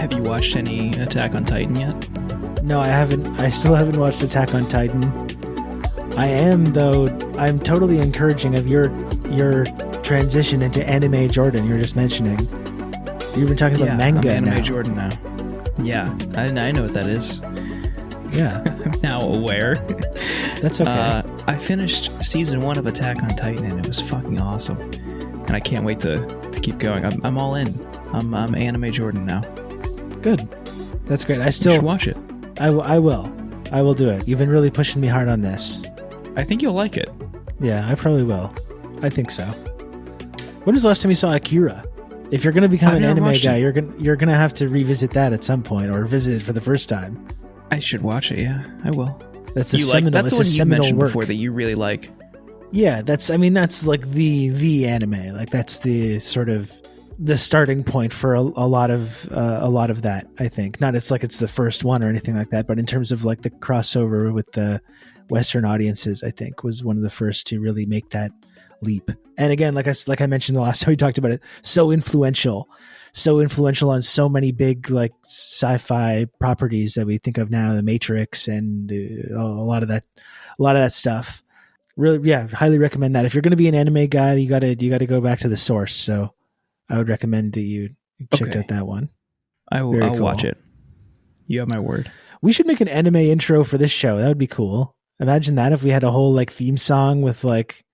Have you watched any Attack on Titan yet? No, I haven't. I still haven't watched Attack on Titan. I am, though. I'm totally encouraging of your transition into anime Jordan you're just mentioning. You've been talking about manga I'm anime now. Jordan now. Yeah, I know what that is. Yeah. I'm now aware. That's okay. I finished season 1 of Attack on Titan, and it was fucking awesome. And I can't wait to keep going. I'm all in. I'm anime Jordan now. Good. That's great. I You still should watch it. I will. I will do it. You've been really pushing me hard on this. I think you'll like it. Yeah, I probably will. I think so. When was the last time you saw Akira? If you're going to become an anime guy, you're going to have to revisit that at some point, or visit it for the first time. I should watch it. Yeah, I will. That's a seminal. That's it's the a one you mentioned work. before that you really like. Yeah, that's like the anime. Like that's the sort of the starting point for a lot of that. I think not. It's like it's the first one or anything like that, but in terms of like the crossover with the Western audiences, I think was one of the first to really make that leap. And again, like I mentioned the last time we talked about it, so influential on so many big like sci-fi properties that we think of now, The Matrix and a lot of that stuff. Really, yeah, highly recommend that. If you're going to be an anime guy, you got to go back to the source. So I would recommend that you checked out that one. I'll watch it. You have my word. We should make an anime intro for this show. That would be cool. Imagine that if we had a whole like theme song with like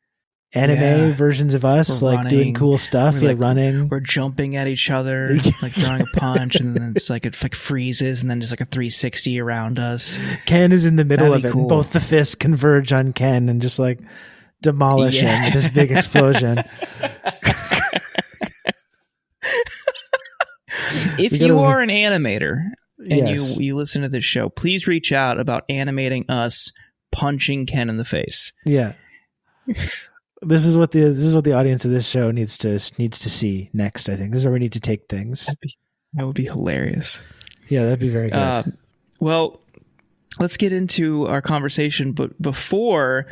anime versions of us like running, doing cool stuff, running. We're jumping at each other, like throwing a punch, and then it's like it like freezes, and then just like a 360 around us. Ken is in the middle of it, cool. and both the fists converge on Ken and just like demolish him with this big explosion. If you are an animator and you listen to this show, please reach out about animating us punching Ken in the face. Yeah. This is what the audience of this show needs to see next. I think this is where we need to take things. That would be hilarious. Yeah, that'd be very good. Well, let's get into our conversation. But before,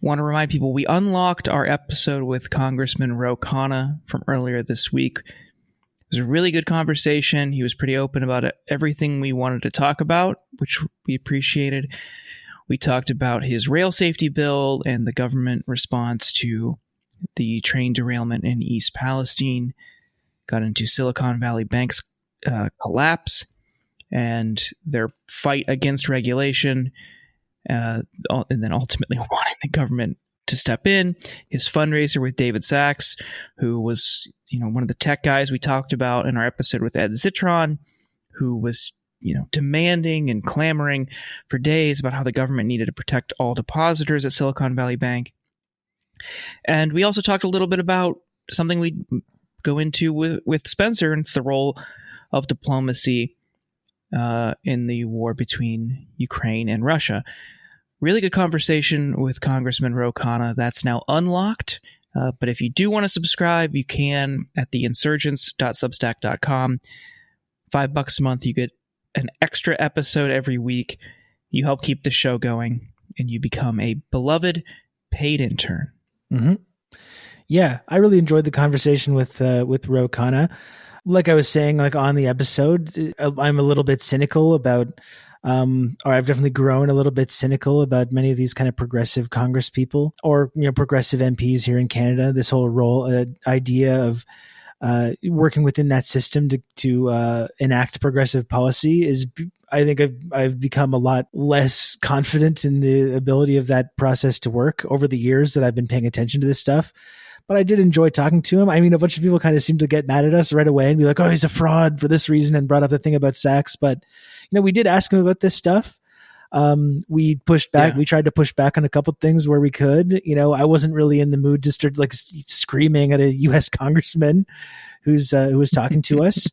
want to remind people we unlocked our episode with Congressman Ro Khanna from earlier this week. It was a really good conversation. He was pretty open about everything we wanted to talk about, which we appreciated. We talked about his rail safety bill and the government response to the train derailment in East Palestine. Got into Silicon Valley Bank's collapse and their fight against regulation, and then ultimately wanting the government to step in. His fundraiser with David Sachs, who was one of the tech guys we talked about in our episode with Ed Zitron, who was demanding and clamoring for days about how the government needed to protect all depositors at Silicon Valley Bank. And we also talked a little bit about something we go into with Spencer, and it's the role of diplomacy in the war between Ukraine and Russia. Really good conversation with Congressman Ro Khanna. That's now unlocked. But if you do want to subscribe, you can at theinsurgents.substack.com. $5 a month, you get an extra episode every week. You help keep the show going, and you become a beloved paid intern. Mm-hmm. Yeah, I really enjoyed the conversation with Ro Khanna. Like I was saying, like on the episode, I'm a little bit cynical about, or I've definitely grown a little bit cynical about many of these kind of progressive Congress people or progressive MPs here in Canada. This whole idea of working within that system to enact progressive policy is, I think I've become a lot less confident in the ability of that process to work over the years that I've been paying attention to this stuff. But I did enjoy talking to him. I mean, a bunch of people kind of seemed to get mad at us right away and be like, oh, he's a fraud for this reason, and brought up the thing about Sachs. But, we did ask him about this stuff. We pushed back. Yeah. We tried to push back on a couple things where we could. I wasn't really in the mood to start like screaming at a U.S. congressman who was talking to us,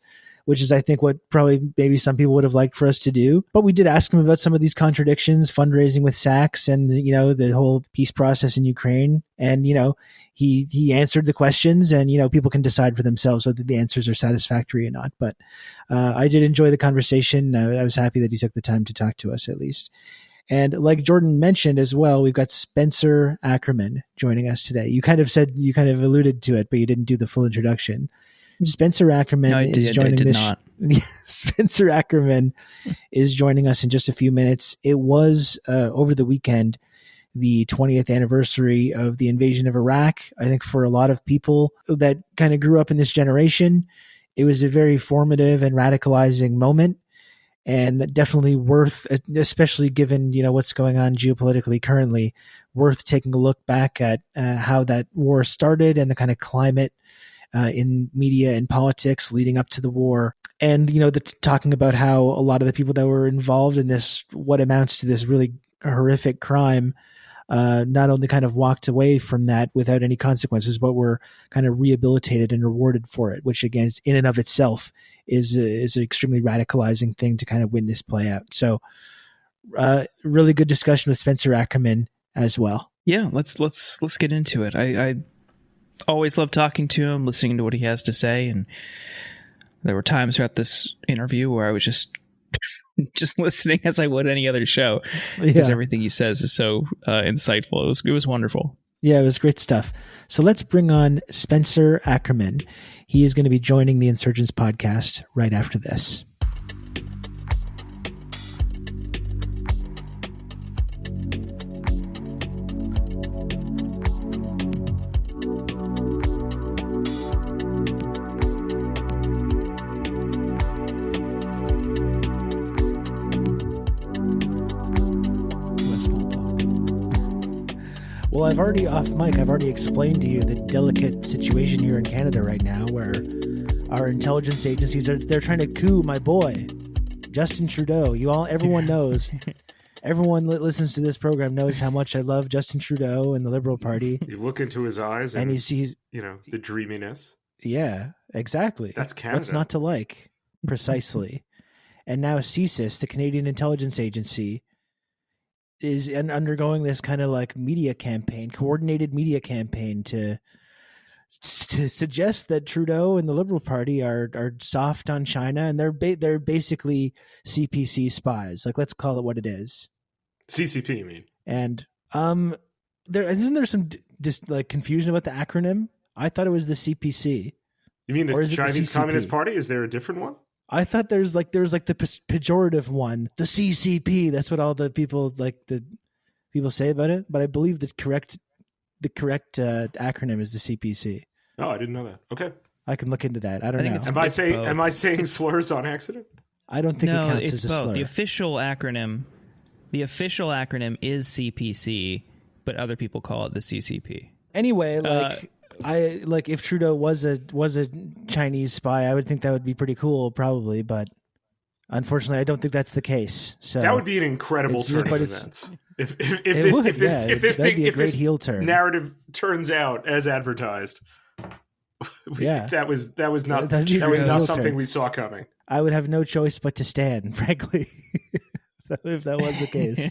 which is, I think, what probably maybe some people would have liked for us to do. But we did ask him about some of these contradictions, fundraising with Sachs and, the whole peace process in Ukraine. And, he answered the questions, and, people can decide for themselves whether the answers are satisfactory or not. But I did enjoy the conversation. I was happy that he took the time to talk to us at least. And like Jordan mentioned as well, we've got Spencer Ackerman joining us today. You kind of alluded to it, but you didn't do the full introduction. Spencer Ackerman is joining this. Spencer Ackerman is joining us in just a few minutes. It was over the weekend, the 20th anniversary of the invasion of Iraq. I think for a lot of people that kind of grew up in this generation, it was a very formative and radicalizing moment, and definitely worth, especially given, what's going on geopolitically currently, worth taking a look back at how that war started and the kind of climate in media and politics leading up to the war. And, talking about how a lot of the people that were involved in this, what amounts to this really horrific crime, not only kind of walked away from that without any consequences, but were kind of rehabilitated and rewarded for it, which again, in and of itself is an extremely radicalizing thing to kind of witness play out. So really good discussion with Spencer Ackerman as well. Yeah, let's get into it. I always love talking to him, listening to what he has to say. And there were times throughout this interview where I was just listening as I would any other show, because everything he says is so insightful. It was wonderful. Yeah, it was great stuff. So let's bring on Spencer Ackerman. He is going to be joining the Insurgents podcast right after this. Well, I've already explained to you the delicate situation here in Canada right now, where our intelligence agencies they're trying to coup my boy, Justin Trudeau. Everyone knows, everyone that listens to this program knows how much I love Justin Trudeau and the Liberal Party. You look into his eyes and he's the dreaminess. Yeah, exactly. That's Canada. What's not to like? Precisely. And now CSIS, the Canadian Intelligence Agency, is undergoing this kind of like coordinated media campaign to suggest that Trudeau and the Liberal Party are soft on China, and they're basically CPC spies. Like, let's call it what it is. CCP, you mean? And isn't there some just like confusion about the acronym? I thought it was the CPC. You mean the Chinese Communist Party? Is there a different one? I thought there's like the pejorative one, the CCP. That's what all the people say about it. But I believe the correct acronym is the CPC. Oh, I didn't know that. Okay, I can look into that. I don't know. Am I saying slurs on accident? I don't think it counts as a slur. The official acronym is CPC, but other people call it the CCP. Anyway, if Trudeau was a Chinese spy, I would think that would be pretty cool, probably. But unfortunately, I don't think that's the case. So that would be an incredible turn of events. If this heel turn narrative turns out as advertised, that was not something we saw coming. I would have no choice but to stand, frankly, if that was the case.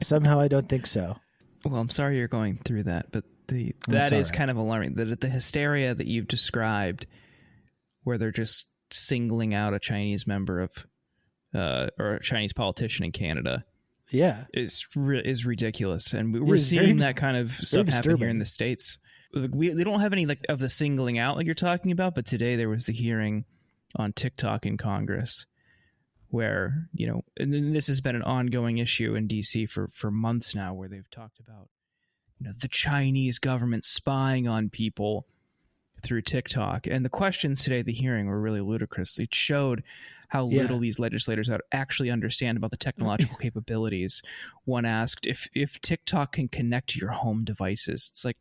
Somehow, I don't think so. Well, I'm sorry you're going through that, but that is kind of alarming. The hysteria that you've described, where they're just singling out a Chinese member of or a Chines's politician in Canada, is ridiculous, and we're seeing that kind of stuff happen here in the States. They don't have any of the singling out like you're talking about, but today there was the hearing on TikTok in Congress, where and this has been an ongoing issue in DC for months now, where they've talked about the Chinese government spying on people through TikTok. And the questions today at the hearing were really ludicrous. It showed how little these legislators actually understand about the technological capabilities. One asked if TikTok can connect to your home devices. It's like,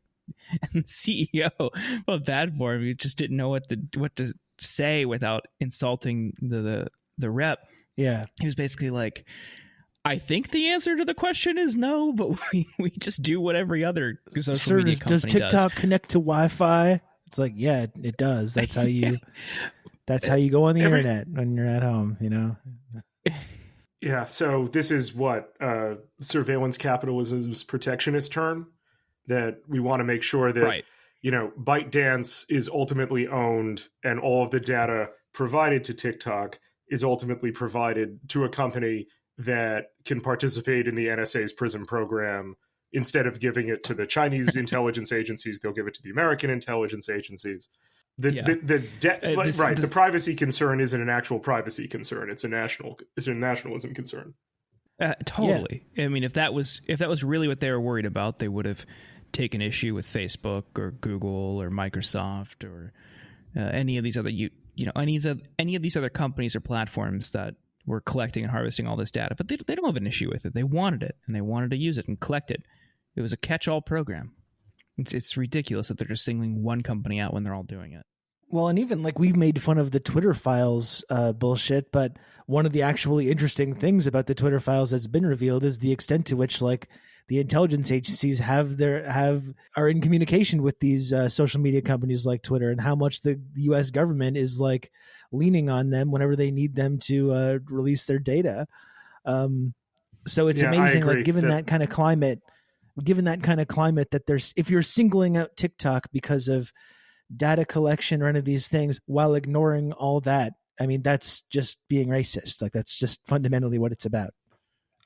and the CEO, well, bad for him. He just didn't know what to say without insulting the rep. Yeah. He was basically like, I think the answer to the question is no, but we just do what every other social media company does. Does TikTok connect to Wi-Fi? It's like, yeah, it does. That's how you how you go on the internet when you're at home, Yeah, so this is what surveillance capitalism's protectionist term, that we want to make sure that ByteDance is ultimately owned, and all of the data provided to TikTok is ultimately provided to a company that can participate in the NSA's PRISM program. Instead of giving it to the Chinese intelligence agencies, they'll give it to the American intelligence agencies. The privacy concern isn't an actual privacy concern. It's a nationalism concern. Totally. Yeah. I mean, if that was really what they were worried about, they would have taken issue with Facebook or Google or Microsoft or any of these other any of these other companies or platforms that were collecting and harvesting all this data. But they don't have an issue with it. They wanted it, and they wanted to use it and collect it. It was a catch-all program. It's ridiculous that they're just singling one company out when they're all doing it. Well, and even like we've made fun of the Twitter files bullshit, but one of the actually interesting things about the Twitter files that's been revealed is the extent to which like the intelligence agencies are in communication with these social media companies like Twitter, and how much the U.S. government is like leaning on them whenever they need them to release their data. So it's amazing, like given that kind of climate, that there's, if you're singling out TikTok because of data collection or any of these things while ignoring all that, I mean, that's just being racist. Like that's just fundamentally what it's about.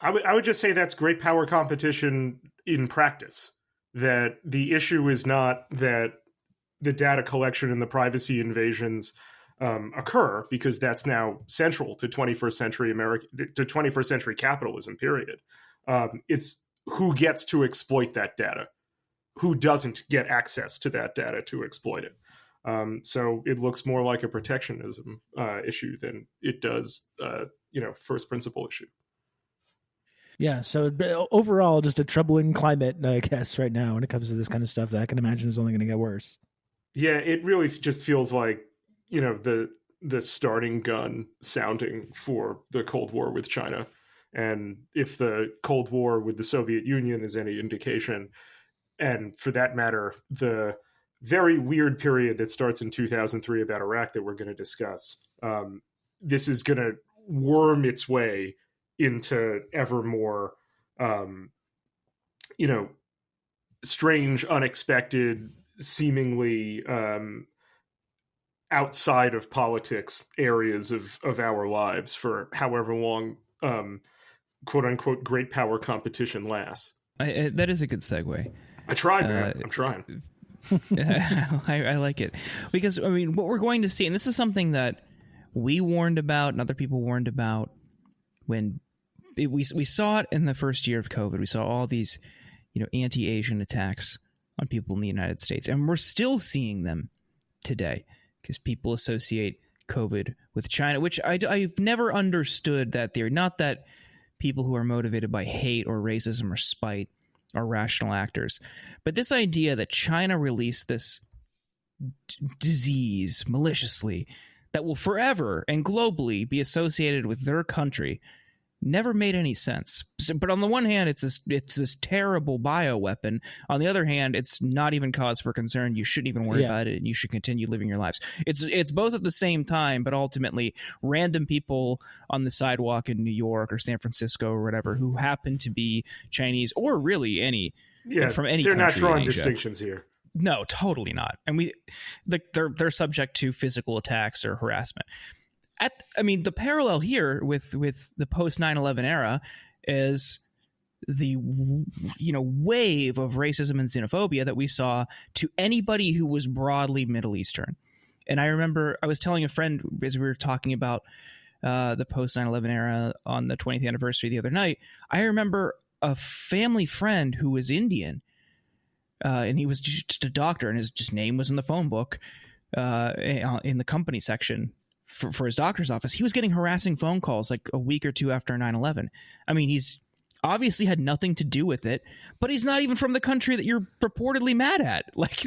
I would just say that's great power competition in practice. That the issue is not that the data collection and the privacy invasions occur, because that's now central to 21st century to 21st century capitalism, period. It's who gets to exploit that data, who doesn't get access to that data to exploit it. So it looks more like a protectionism issue than it does, first principle issue. Yeah. So overall, just a troubling climate, I guess, right now when it comes to this kind of stuff that I can imagine is only going to get worse. Yeah, it really just feels like, the starting gun sounding for the Cold War with China. And if the Cold War with the Soviet Union is any indication, and for that matter, the very weird period that starts in 2003 about Iraq that we're going to discuss, this is going to worm its way into ever more, strange, unexpected, seemingly outside of politics areas of our lives for however long, quote unquote, great power competition lasts. That is a good segue. I tried, man. I'm trying. I like it, because I mean, what we're going to see, and this is something that we warned about and other people warned about when we saw it in the first year of COVID. We saw all these, anti-Asian attacks on people in the United States, and we're still seeing them today because people associate COVID with China, which I've never understood that they're not that people who are motivated by hate or racism or spite are rational actors. But this idea that China released this disease maliciously that will forever and globally be associated with their country never made any sense. But on the one hand, it's this terrible bioweapon. On the other hand, it's not even cause for concern. You shouldn't even worry about it, and you should continue living your lives. It's both at the same time, but ultimately, random people on the sidewalk in New York or San Francisco or whatever who happen to be Chinese or really from any country. They're not drawing distinctions here. No, totally not. And they're subject to physical attacks or harassment. The parallel here with the post 9/11 era is the wave of racism and xenophobia that we saw to anybody who was broadly Middle Eastern. And I remember I was telling a friend as we were talking about the post 9/11 era on the 20th anniversary the other night. I remember a family friend who was Indian, and he was just a doctor, and his name was in the phone book in the company section for his doctor's office. He was getting harassing phone calls like a week or two after 9/11. I mean, he's obviously had nothing to do with it, but he's not even from the country that you're purportedly mad at. Like,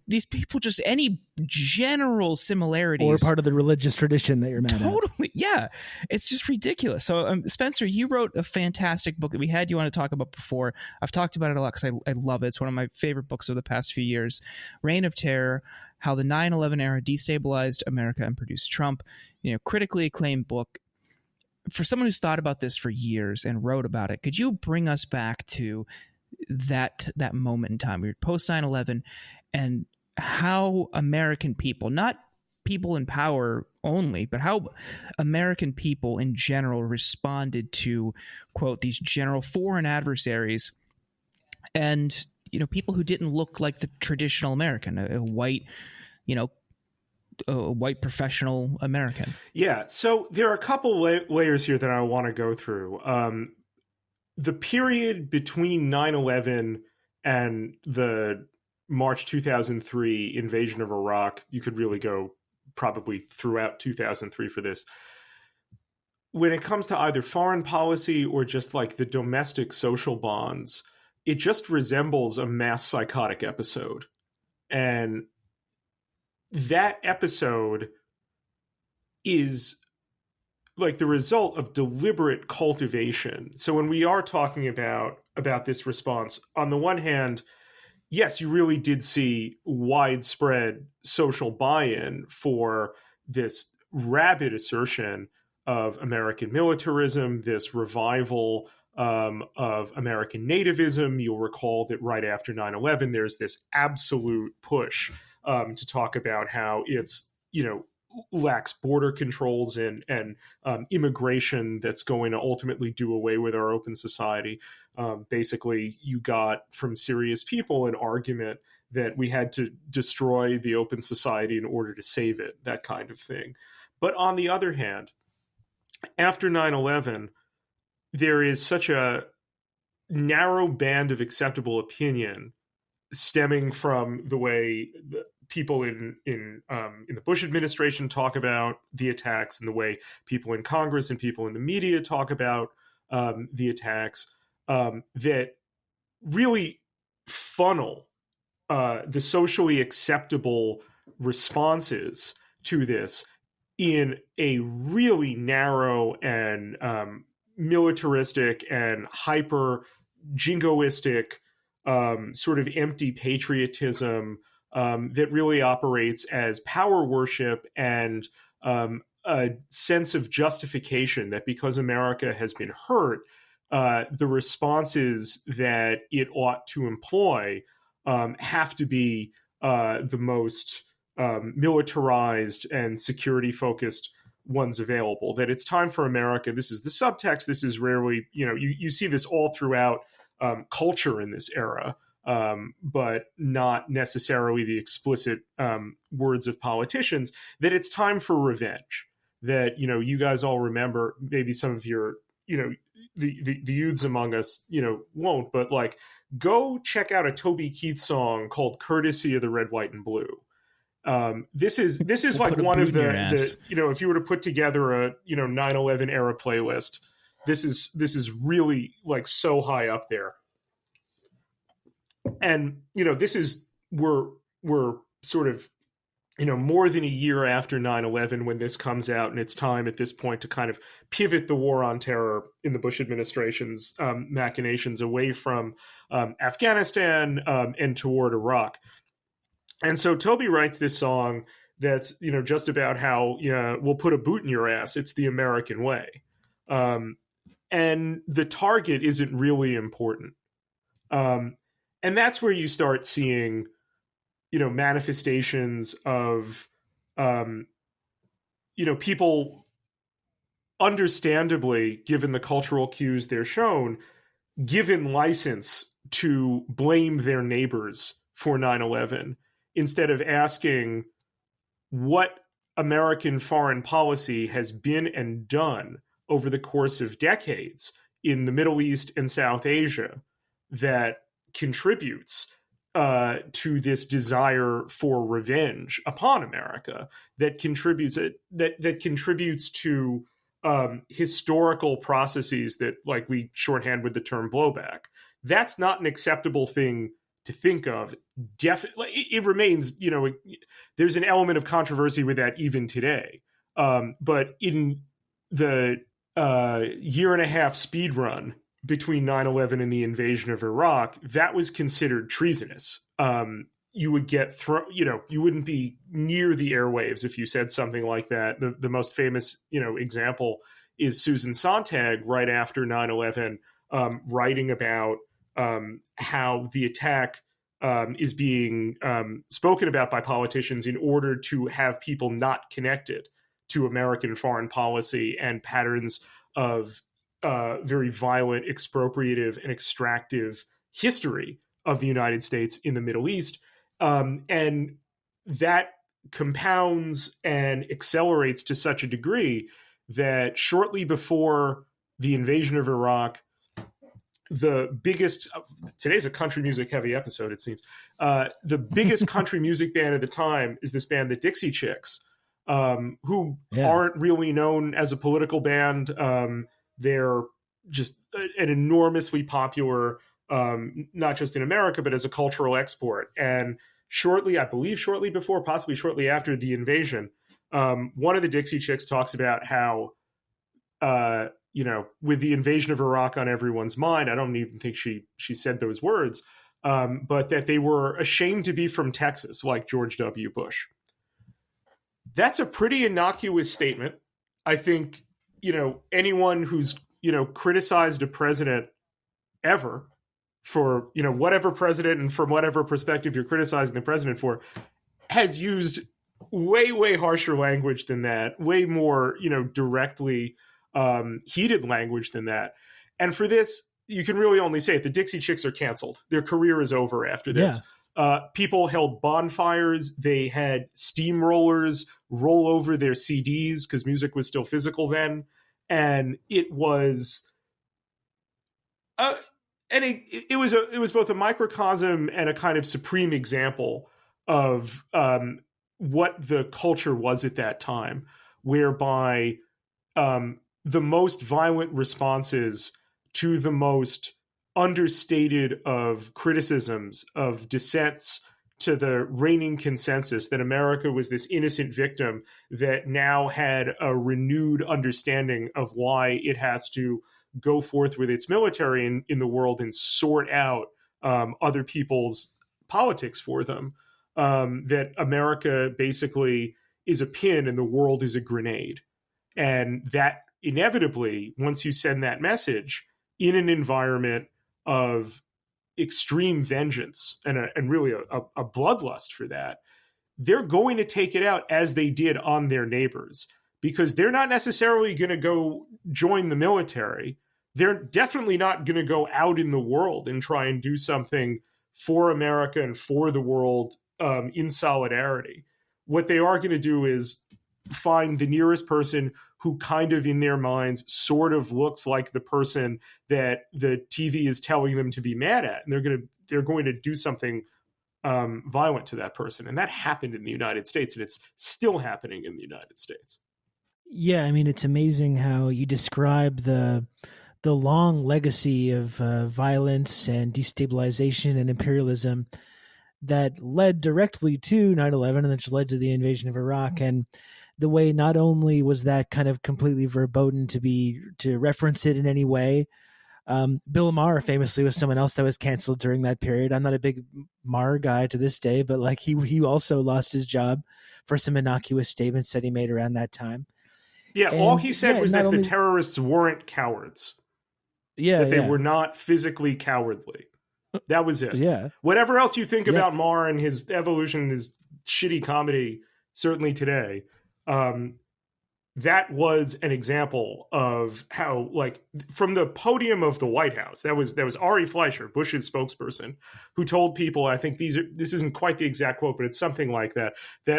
these people, just any general similarities, or part of the religious tradition that you're mad at. Totally, yeah. It's just ridiculous. So, Spencer, you wrote a fantastic book that we had you want to talk about before. I've talked about it a lot because I love it. It's one of my favorite books of the past few years. Reign of Terror: How the 9/11 Era Destabilized America and Produced Trump. Critically acclaimed book. For someone who's thought about this for years and wrote about it, could you bring us back to that moment in time? We were post 9/11, and how American people, not people in power only, but how American people in general responded to, quote, these general foreign adversaries, and people who didn't look like the traditional American, a white, a white professional American. Yeah. So there are a couple layers here that I want to go through. The period between 9/11 and the March 2003 invasion of Iraq, you could really go probably throughout 2003 for this. When it comes to either foreign policy or just like the domestic social bonds, it just resembles a mass psychotic episode. And that episode is like the result of deliberate cultivation. So when we are talking about this response, on the one hand, yes, you really did see widespread social buy-in for this rabid assertion of American militarism, this revival of American nativism. You'll recall that right after 9/11, there's this absolute push to talk about how it's, lacks border controls and immigration that's going to ultimately do away with our open society. Basically, you got from serious people an argument that we had to destroy the open society in order to save it, that kind of thing. But on the other hand, after 9/11, there is such a narrow band of acceptable opinion stemming from the way the people in the Bush administration talk about the attacks and the way people in Congress and people in the media talk about the attacks that really funnel the socially acceptable responses to this in a really narrow and militaristic and hyper jingoistic sort of empty patriotism that really operates as power worship and a sense of justification that because America has been hurt, the responses that it ought to employ have to be the most militarized and security-focused ones available. That it's time for America. This is the subtext. This is rarely, you see this all throughout culture in this era, but not necessarily the explicit words of politicians, that it's time for revenge. That, you guys all remember, maybe some of your, the youths among us, won't, but like, go check out a Toby Keith song called Courtesy of the Red, White, and Blue. This is like one of the if you were to put together a 9/11 era playlist, this is really like so high up there. And this is we're sort of more than a year after 9/11 when this comes out, and it's time at this point to kind of pivot the war on terror in the Bush administration's machinations away from Afghanistan and toward Iraq. And so Toby writes this song that's, just about how, we'll put a boot in your ass. It's the American way. And the target isn't really important. And that's where you start seeing, manifestations of, people understandably, given the cultural cues they're shown, given license to blame their neighbors for 9/11. Instead of asking what American foreign policy has been and done over the course of decades in the Middle East and South Asia that contributes to this desire for revenge upon America, that contributes to historical processes that, like, we shorthand with the term blowback. That's not an acceptable thing to think of. Definitely, it remains, there's an element of controversy with that even today. But in the year and a half speed run between 9/11 and the invasion of Iraq, that was considered treasonous. You would get you wouldn't be near the airwaves if you said something like that. The most famous, example is Susan Sontag right after 9/11, writing about how the attack is being spoken about by politicians in order to have people not connected to American foreign policy and patterns of very violent, expropriative, and extractive history of the United States in the Middle East. And that compounds and accelerates to such a degree that shortly before the invasion of Iraq, the biggest, today's a country music heavy episode, it seems. The biggest country music band at the time is this band, the Dixie Chicks, who aren't really known as a political band. They're just an enormously popular, not just in America, but as a cultural export. And I believe shortly before, possibly shortly after the invasion, one of the Dixie Chicks talks about how, with the invasion of Iraq on everyone's mind, I don't even think she said those words, but that they were ashamed to be from Texas, like George W. Bush. That's a pretty innocuous statement. I think, anyone who's, criticized a president ever for, whatever president and from whatever perspective you're criticizing the president for, has used way, way harsher language than that, way more, directly heated language than that. And for this, you can really only say it. The Dixie Chicks are canceled. Their career is over after this. Yeah. People held bonfires. They had steamrollers roll over their CDs because music was still physical then. And it was, it was both a microcosm and a kind of supreme example of what the culture was at that time, whereby the most violent responses to the most understated of criticisms, of dissents, to the reigning consensus that America was this innocent victim that now had a renewed understanding of why it has to go forth with its military in the world and sort out other people's politics for them. That America basically is a pin and the world is a grenade. And that inevitably, once you send that message in an environment of extreme vengeance and really a bloodlust for that, they're going to take it out as they did on their neighbors, because they're not necessarily going to go join the military. They're definitely not going to go out in the world and try and do something for America and for the world in solidarity. What they are going to do is find the nearest person who kind of in their minds sort of looks like the person that the TV is telling them to be mad at. And they're going to do something violent to that person. And that happened in the United States, and it's still happening in the United States. Yeah, I mean, it's amazing how you describe the long legacy of violence and destabilization and imperialism that led directly to 9/11 and that just led to the invasion of Iraq. And the way not only was that kind of completely verboten to reference it in any way. Bill Maher famously was someone else that was canceled during that period. I'm not a big Maher guy to this day, but like he also lost his job for some innocuous statements that he made around that time. Yeah, all he said was that the terrorists weren't cowards. Yeah, that they were not physically cowardly. That was it. Yeah. Whatever else you think about Maher and his evolution, his shitty comedy, certainly today, that was an example of how, like, from the podium of the White House, that was Ari Fleischer, Bush's spokesperson, who told people, I think this isn't quite the exact quote, but it's something like that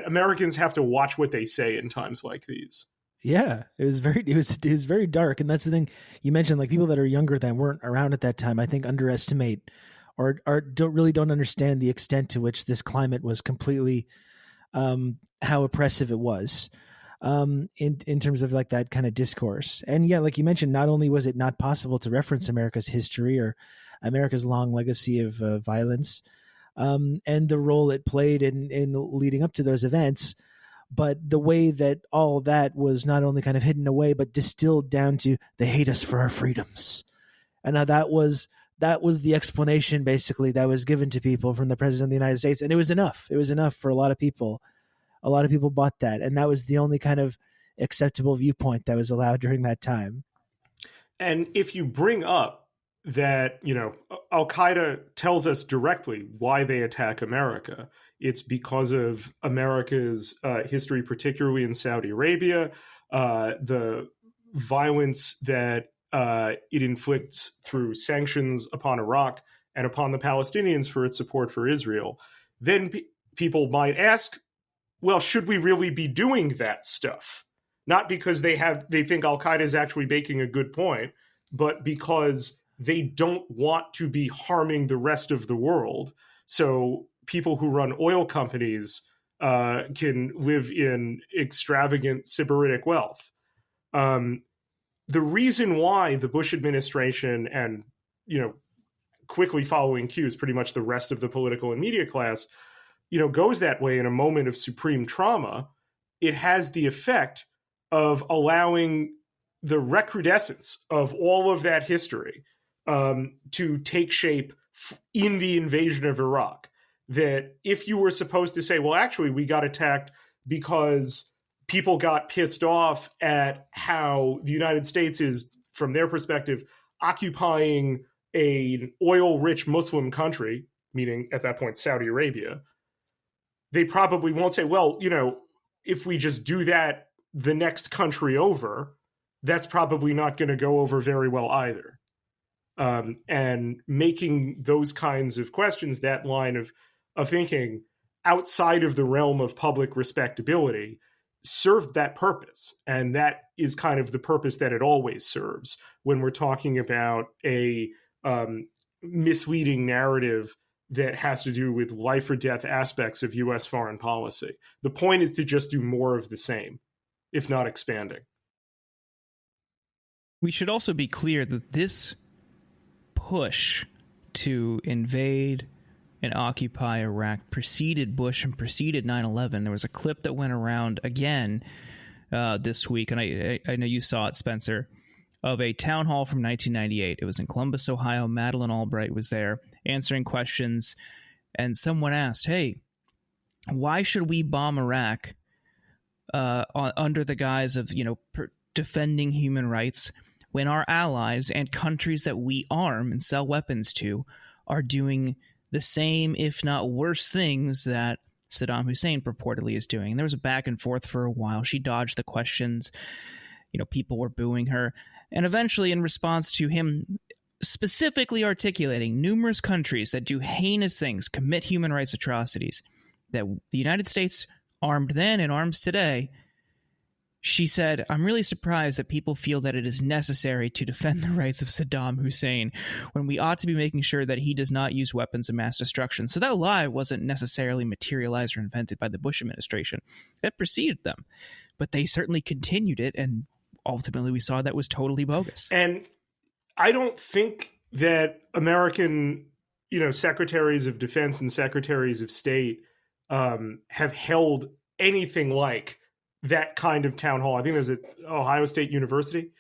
Americans have to watch what they say in times like these. Yeah, it was very dark. And that's the thing you mentioned, like people that are younger than weren't around at that time, I think underestimate or don't understand the extent to which this climate was completely, how oppressive it was. In terms of like that kind of discourse. And yeah, like you mentioned, not only was it not possible to reference America's history or America's long legacy of violence and the role it played in leading up to those events, but the way that all that was not only kind of hidden away, but distilled down to they hate us for our freedoms. And now that was the explanation basically that was given to people from the president of the United States. And it was enough. It was enough for a lot of people. A lot of people bought that, and that was the only kind of acceptable viewpoint that was allowed during that time. And if you bring up that, Al-Qaeda tells us directly why they attack America, it's because of America's history, particularly in Saudi Arabia, the violence that it inflicts through sanctions upon Iraq and upon the Palestinians for its support for Israel. Then people might ask, well, should we really be doing that stuff? Not because they think Al-Qaeda is actually making a good point, but because they don't want to be harming the rest of the world. So people who run oil companies can live in extravagant sybaritic wealth. The reason why the Bush administration and, quickly following cues, pretty much the rest of the political and media class, goes that way in a moment of supreme trauma, it has the effect of allowing the recrudescence of all of that history to take shape in the invasion of Iraq. That if you were supposed to say, well, actually, we got attacked because people got pissed off at how the United States is, from their perspective, occupying an oil-rich Muslim country, meaning at that point Saudi Arabia, they probably won't say, well, if we just do that the next country over, that's probably not going to go over very well either. And making those kinds of questions, that line of thinking outside of the realm of public respectability, served that purpose. And that is kind of the purpose that it always serves when we're talking about a misleading narrative that has to do with life or death aspects of U.S. foreign policy. The point is to just do more of the same, if not expanding. We should also be clear that this push to invade and occupy Iraq preceded Bush and preceded 9/11. There was a clip that went around again this week, and I know you saw it, Spencer, of a town hall from 1998. It was in Columbus, Ohio. Madeleine Albright was there answering questions, and someone asked, hey, why should we bomb Iraq under the guise of, defending human rights when our allies and countries that we arm and sell weapons to are doing the same, if not worse, things that Saddam Hussein purportedly is doing? And there was a back and forth for a while. She dodged the questions. People were booing her. And eventually, in response to him specifically articulating numerous countries that do heinous things, commit human rights atrocities, that the United States armed then and arms today, she said, I'm really surprised that people feel that it is necessary to defend the rights of Saddam Hussein when we ought to be making sure that he does not use weapons of mass destruction. So that lie wasn't necessarily materialized or invented by the Bush administration. That preceded them. But they certainly continued it, and ultimately we saw that was totally bogus. And I don't think that American, secretaries of defense and secretaries of state have held anything like that kind of town hall. I think there's at Ohio State University.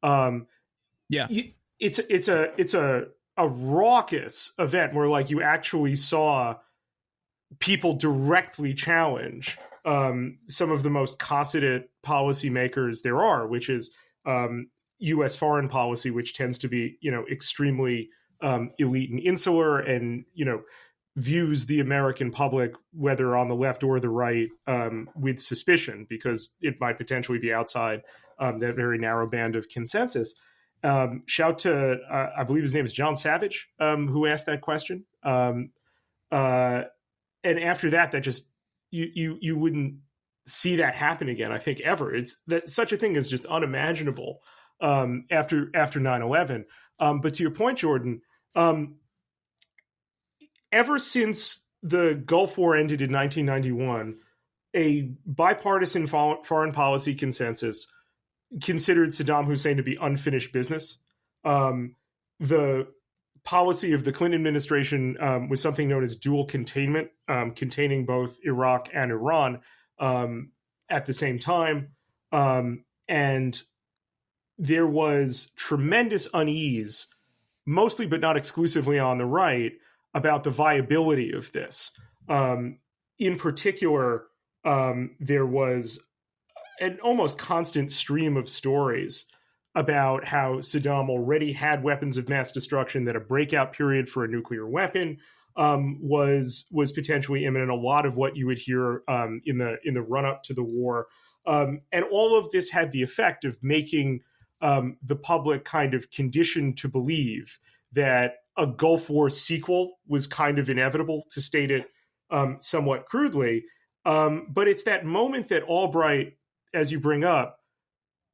It's a raucous event where you actually saw people directly challenge some of the most considerate policymakers there are, which is U.S. foreign policy, which tends to be, extremely elite and insular, and, views the American public, whether on the left or the right, with suspicion, because it might potentially be outside that very narrow band of consensus. Shout to, I believe his name is John Savage, who asked that question. And after that just, you wouldn't see that happen again, I think, ever. It's that such a thing is just unimaginable after 9/11. But to your point, Jordan, ever since the Gulf War ended in 1991, a bipartisan foreign policy consensus considered Saddam Hussein to be unfinished business. The policy of the Clinton administration was something known as dual containment, containing both Iraq and Iran at the same time. And there was tremendous unease, mostly but not exclusively on the right, about the viability of this. In particular, there was an almost constant stream of stories about how Saddam already had weapons of mass destruction, that a breakout period for a nuclear weapon was potentially imminent. A lot of what you would hear in the run up to the war, and all of this had the effect of making the public kind of conditioned to believe that a Gulf War sequel was kind of inevitable, to state it somewhat crudely. But it's that moment that Albright, as you bring up,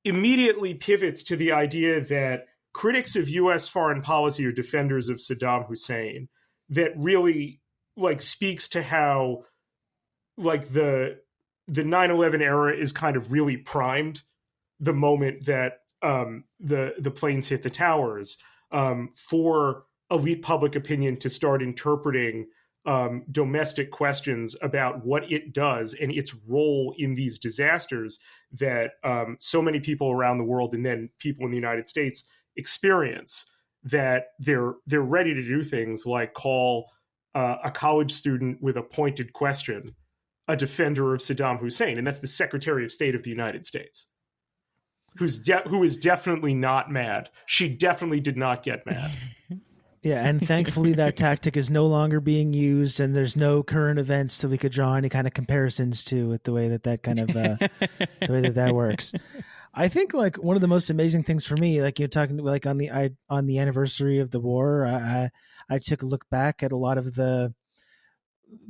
immediately pivots to the idea that critics of U.S. foreign policy are defenders of Saddam Hussein. That really speaks to how the 9/11 era is kind of really primed the moment that the planes hit the towers for elite public opinion to start interpreting domestic questions about what it does and its role in these disasters that so many people around the world and then people in the United States experience, that they're ready to do things like call a college student with a pointed question a defender of Saddam Hussein. And that's the Secretary of State of the United States, who is definitely not mad. She definitely did not get mad. Yeah, and thankfully that tactic is no longer being used, and there's no current events that we could draw any kind of comparisons to with the way that kind of the way that works. I think one of the most amazing things for me, you're talking on the anniversary of the war, I took a look back at a lot of the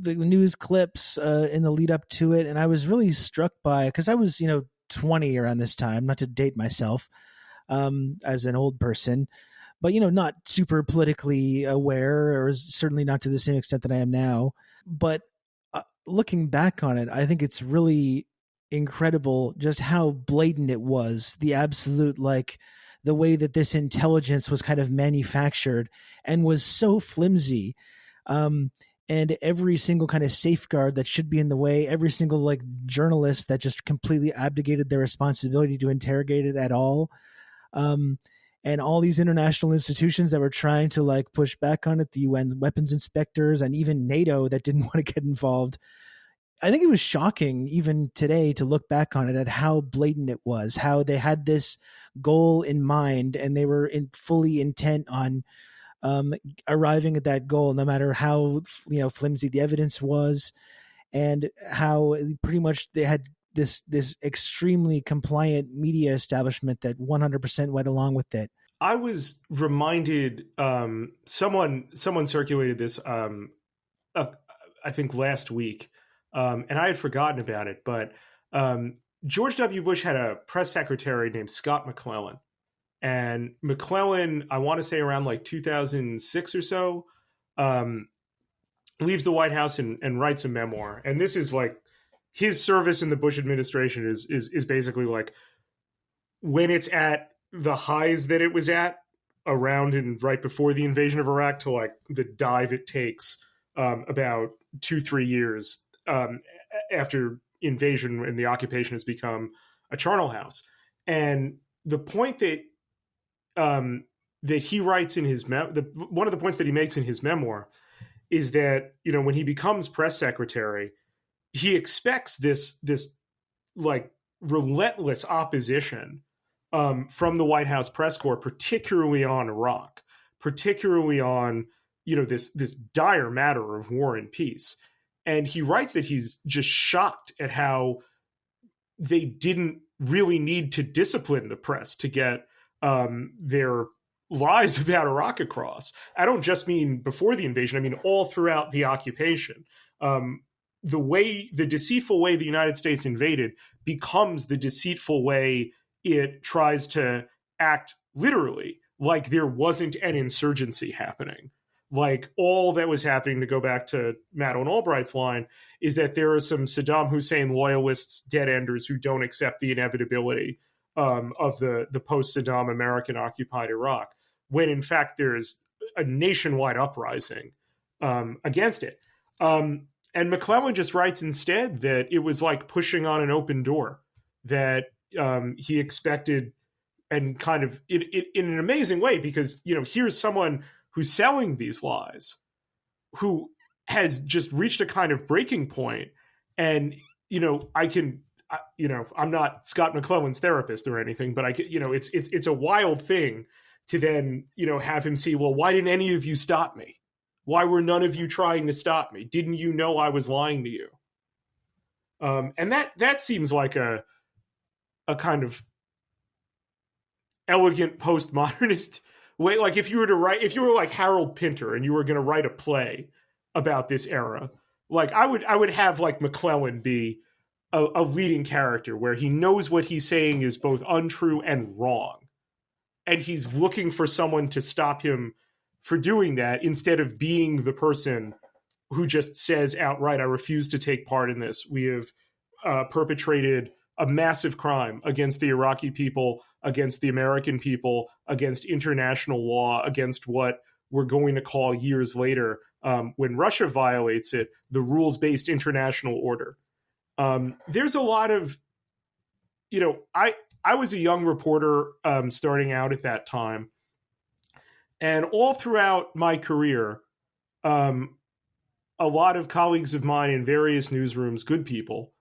news clips in the lead up to it, and I was really struck by, because I was 20 around this time, not to date myself as an old person, but not super politically aware, or certainly not to the same extent that I am now. But looking back on it, I think it's really incredible just how blatant it was, the absolute the way that this intelligence was kind of manufactured and was so flimsy. And every single kind of safeguard that should be in the way, every single journalist that just completely abdicated their responsibility to interrogate it at all. And all these international institutions that were trying to push back on it, the UN weapons inspectors and even NATO that didn't want to get involved. I think it was shocking even today to look back on it at how blatant it was, how they had this goal in mind and they were fully intent on arriving at that goal, no matter how flimsy the evidence was, and how pretty much they had this extremely compliant media establishment that 100% went along with it. I was reminded, someone circulated this, I think last week, and I had forgotten about it, but George W. Bush had a press secretary named Scott McClellan. And McClellan, I want to say around 2006 or so, leaves the White House and writes a memoir. And this is his service in the Bush administration is basically when it's at the highs that it was at around and right before the invasion of Iraq to the dive it takes about 2-3 years after invasion and the occupation has become a charnel house. And the point that he writes in his one of the points that he makes in his memoir is that when he becomes press secretary, he expects this relentless opposition from the White House press corps, particularly on Iraq, particularly on this dire matter of war and peace. And he writes that he's just shocked at how they didn't really need to discipline the press to get their lies about Iraq across. I don't just mean before the invasion. I mean all throughout the occupation. The deceitful way the United States invaded becomes the deceitful way it tries to act literally like there wasn't an insurgency happening. All that was happening, to go back to Madeleine Albright's line, is that there are some Saddam Hussein loyalists, dead-enders, who don't accept the inevitability of the post-Saddam American-occupied Iraq, when in fact there's a nationwide uprising against it. And McClellan just writes instead that it was like pushing on an open door, that he expected, and kind of in an amazing way, because here's someone who's selling these lies, who has just reached a kind of breaking point, and I'm not Scott McClellan's therapist or anything, but it's a wild thing to then have him see, well, why didn't any of you stop me? Why were none of you trying to stop me? Didn't you know I was lying to you? And that seems like a kind of elegant postmodernist way. If you were like Harold Pinter and you were going to write a play about this era, Like I would have like McClellan be a leading character where he knows what he's saying is both untrue and wrong, and he's looking for someone to stop him for doing that instead of being the person who just says outright, I refuse to take part in this. We have perpetrated a massive crime against the Iraqi people, against the American people, against international law, against what we're going to call years later, when Russia violates it, the rules-based international order. There's a lot of, I was a young reporter starting out at that time. And all throughout my career, a lot of colleagues of mine in various newsrooms, good people,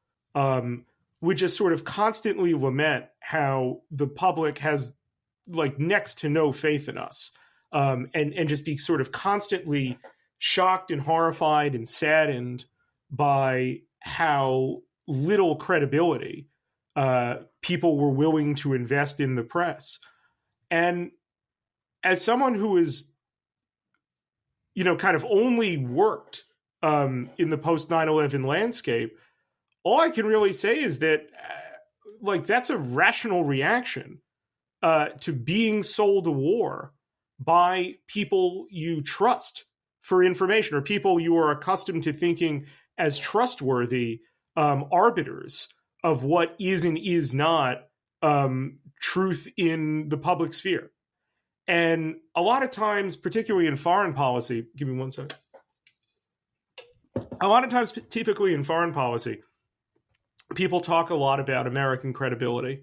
would just sort of constantly lament how the public has like next to no faith in us, and just be sort of constantly shocked and horrified and saddened by how little credibility people were willing to invest in the press. And as someone who is, kind of only worked in the post 9/11 landscape, all I can really say is that, that's a rational reaction to being sold a war by people you trust for information, or people you are accustomed to thinking as trustworthy arbiters of what is and is not truth in the public sphere. And a lot of times, particularly in foreign policy, give me one second. A lot of times, typically in foreign policy, people talk a lot about American credibility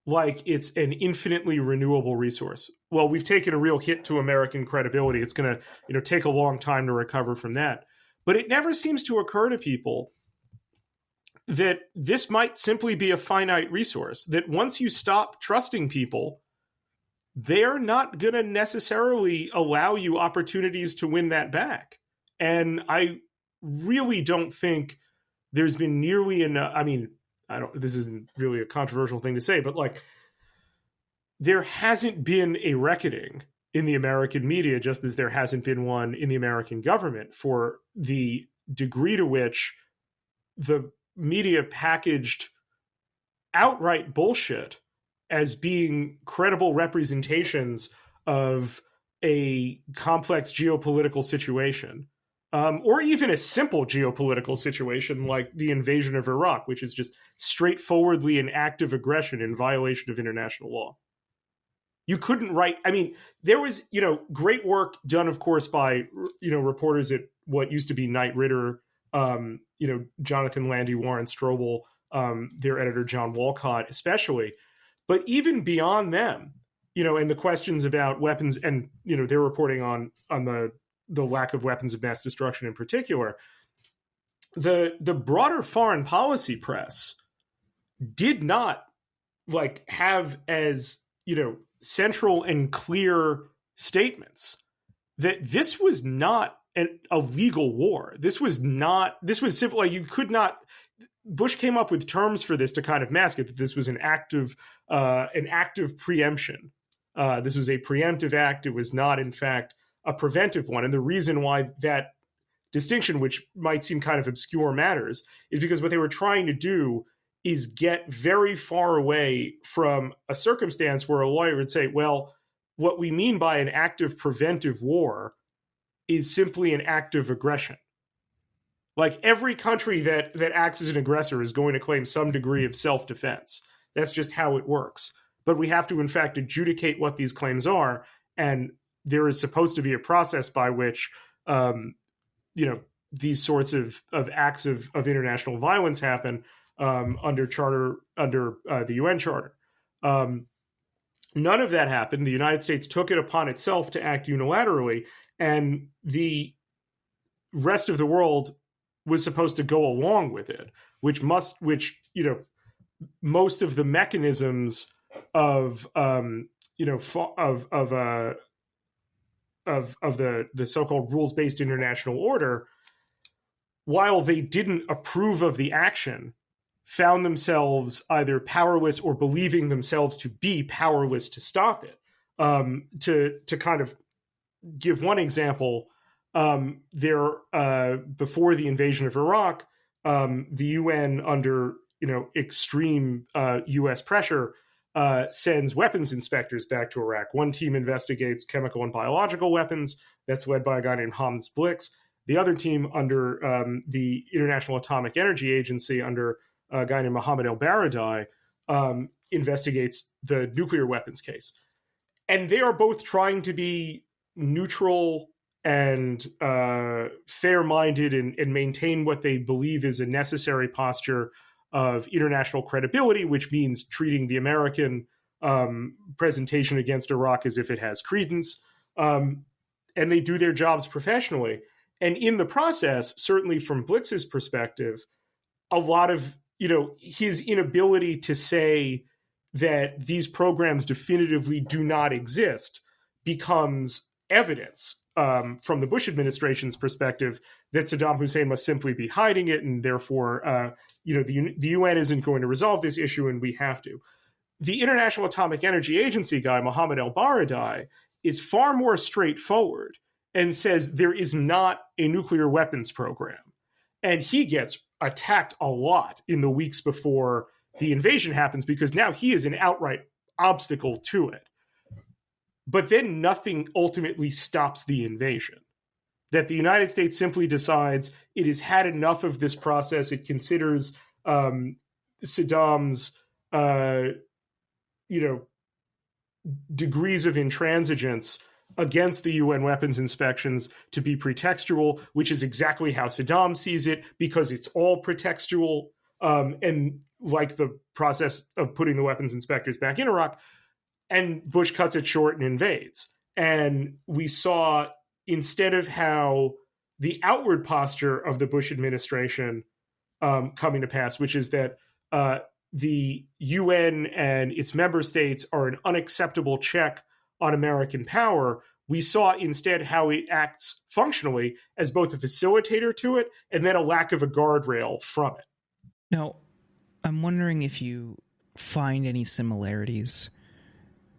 like it's an infinitely renewable resource. Well, we've taken a real hit to American credibility. It's going to, take a long time to recover from that. But it never seems to occur to people that this might simply be a finite resource, that once you stop trusting people, they're not going to necessarily allow you opportunities to win that back. And I really don't think there's been nearly enough. I mean, this isn't really a controversial thing to say, but there hasn't been a reckoning in the American media, just as there hasn't been one in the American government, for the degree to which the media packaged outright bullshit as being credible representations of a complex geopolitical situation, or even a simple geopolitical situation like the invasion of Iraq, which is just straightforwardly an act of aggression in violation of international law. You couldn't write. I mean, there was, great work done, of course, by, reporters at what used to be Knight Ridder, Jonathan Landy, Warren Strobel, their editor, John Walcott, especially. But even beyond them, and the questions about weapons, and, they're reporting on the lack of weapons of mass destruction in particular, the broader foreign policy press did not have as, central and clear statements that this was not a legal war. This was simply, you could not, Bush came up with terms for this to kind of mask it, that this was an act of preemption. This was a preemptive act. It was not, in fact, a preventive one. And the reason why that distinction, which might seem kind of obscure, matters is because what they were trying to do is get very far away from a circumstance where a lawyer would say, well, what we mean by an act of preventive war is simply an act of aggression. Every country that acts as an aggressor is going to claim some degree of self-defense. That's just how it works. But we have to, in fact, adjudicate what these claims are. And there is supposed to be a process by which, these sorts of acts of international violence happen under the UN Charter. None of that happened. The United States took it upon itself to act unilaterally, and the rest of the world was supposed to go along with it, which most of the mechanisms of the so-called rules-based international order, while they didn't approve of the action, found themselves either powerless or believing themselves to be powerless to stop it. To kind of give one example, before the invasion of Iraq, the UN, under extreme U.S. pressure, sends weapons inspectors back to Iraq. One team investigates chemical and biological weapons. That's led by a guy named Hans Blix. The other team, under the International Atomic Energy Agency, under a guy named Mohammed El-Baradei, investigates the nuclear weapons case. And they are both trying to be neutral and fair-minded and maintain what they believe is a necessary posture of international credibility, which means treating the American presentation against Iraq as if it has credence. And they do their jobs professionally. And in the process, certainly from Blix's perspective, a lot of his inability to say that these programs definitively do not exist becomes evidence from the Bush administration's perspective that Saddam Hussein must simply be hiding it, and therefore the UN isn't going to resolve this issue, and we have to. The International Atomic Energy Agency guy, Mohammed El-Baradei, is far more straightforward and says there is not a nuclear weapons program. And he gets attacked a lot in the weeks before the invasion happens because now he is an outright obstacle to it. But then nothing ultimately stops the invasion. That the United States simply decides it has had enough of this process. It considers Saddam's degrees of intransigence against the UN weapons inspections to be pretextual, which is exactly how Saddam sees it, because it's all pretextual. And like the process of putting the weapons inspectors back in Iraq, and Bush cuts it short and invades. And we saw, instead of how the outward posture of the Bush administration coming to pass, which is that the UN and its member states are an unacceptable check on American power, we saw instead how it acts functionally as both a facilitator to it and then a lack of a guardrail from it. Now, I'm wondering if you find any similarities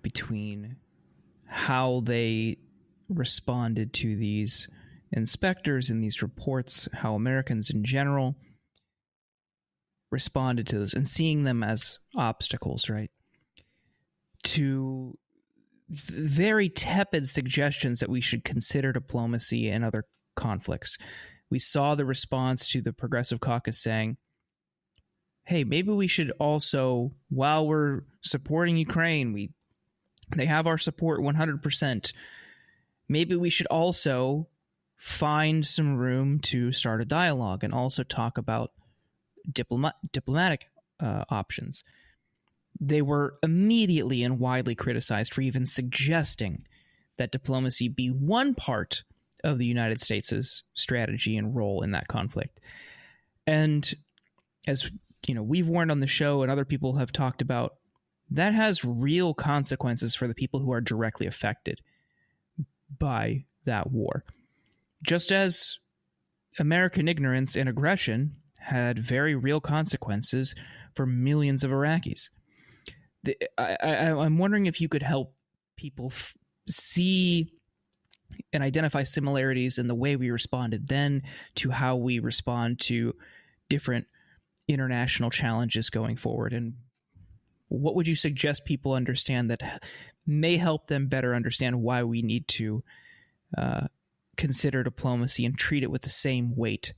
between how they responded to these inspectors and these reports, how Americans in general responded to those, and seeing them as obstacles, right? To very tepid suggestions that we should consider diplomacy in other conflicts. We saw the response to the Progressive Caucus saying, hey, maybe we should also, while we're supporting Ukraine, they have our support 100%. Maybe we should also find some room to start a dialogue and also talk about diplomatic options. They were immediately and widely criticized for even suggesting that diplomacy be one part of the United States' strategy and role in that conflict. And as we've warned on the show and other people have talked about, that has real consequences for the people who are directly affected by that war. Just as American ignorance and aggression had very real consequences for millions of Iraqis. I'm wondering if you could help people see and identify similarities in the way we responded then to how we respond to different international challenges going forward. And what would you suggest people understand that may help them better understand why we need to consider diplomacy and treat it with the same weight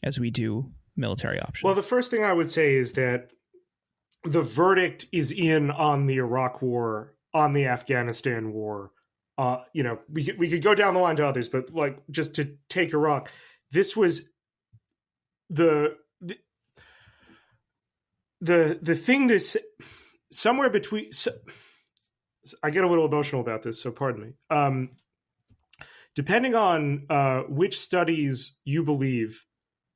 as we do military options? Well, the first thing I would say is that the verdict is in on the Iraq war, on the Afghanistan war. We could go down the line to others, but just to take Iraq, this was the thing to say, somewhere between. I get a little emotional about this, so pardon me. Depending on which studies you believe,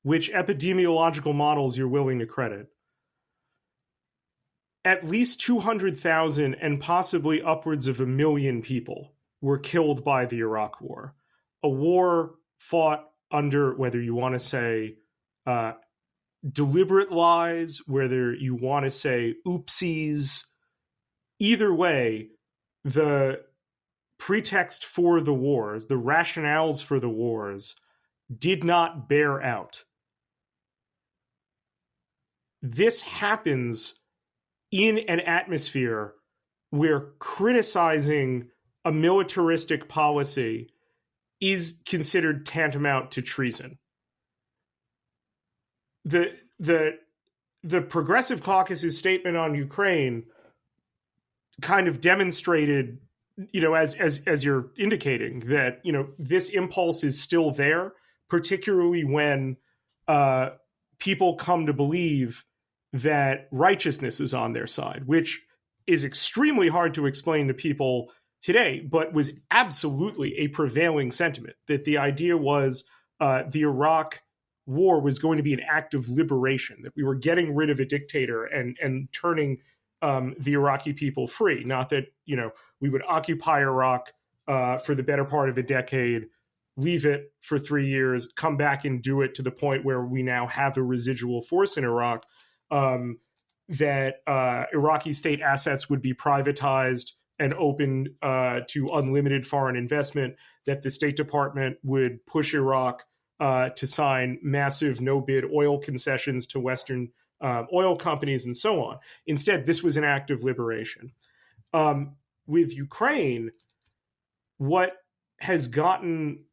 which epidemiological models you're willing to credit, at least 200,000 and possibly upwards of 1 million people were killed by the Iraq War. A war fought under, whether you want to say deliberate lies, whether you want to say oopsies, either way, the pretext for the wars, the rationales for the wars, did not bear out. This happens in an atmosphere where criticizing a militaristic policy is considered tantamount to treason. The Progressive Caucus's statement on Ukraine kind of demonstrated, as you're indicating, that, this impulse is still there, particularly when people come to believe that righteousness is on their side, which is extremely hard to explain to people today, but was absolutely a prevailing sentiment, that the idea was the Iraq war was going to be an act of liberation, that we were getting rid of a dictator and turning the Iraqi people free. Not that, we would occupy Iraq for the better part of a decade, leave it for 3 years, come back and do it to the point where we now have a residual force in Iraq, that Iraqi state assets would be privatized and open to unlimited foreign investment, that the State Department would push Iraq to sign massive no-bid oil concessions to Western oil companies and so on. Instead, this was an act of liberation. With Ukraine, what has gotten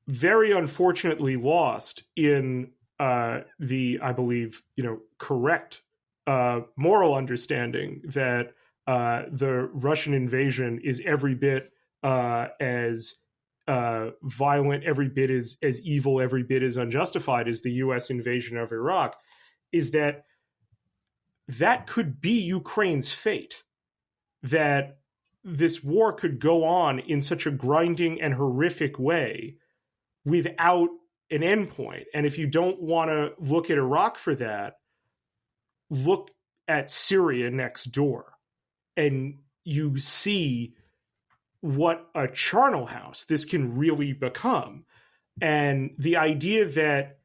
very unfortunately lost in I believe, correct moral understanding that the Russian invasion is every bit as violent, every bit as evil, every bit as unjustified as the U.S. invasion of Iraq, is that could be Ukraine's fate, that this war could go on in such a grinding and horrific way without an endpoint. And if you don't want to look at Iraq for that, look at Syria next door, and you see what a charnel house this can really become. And the idea that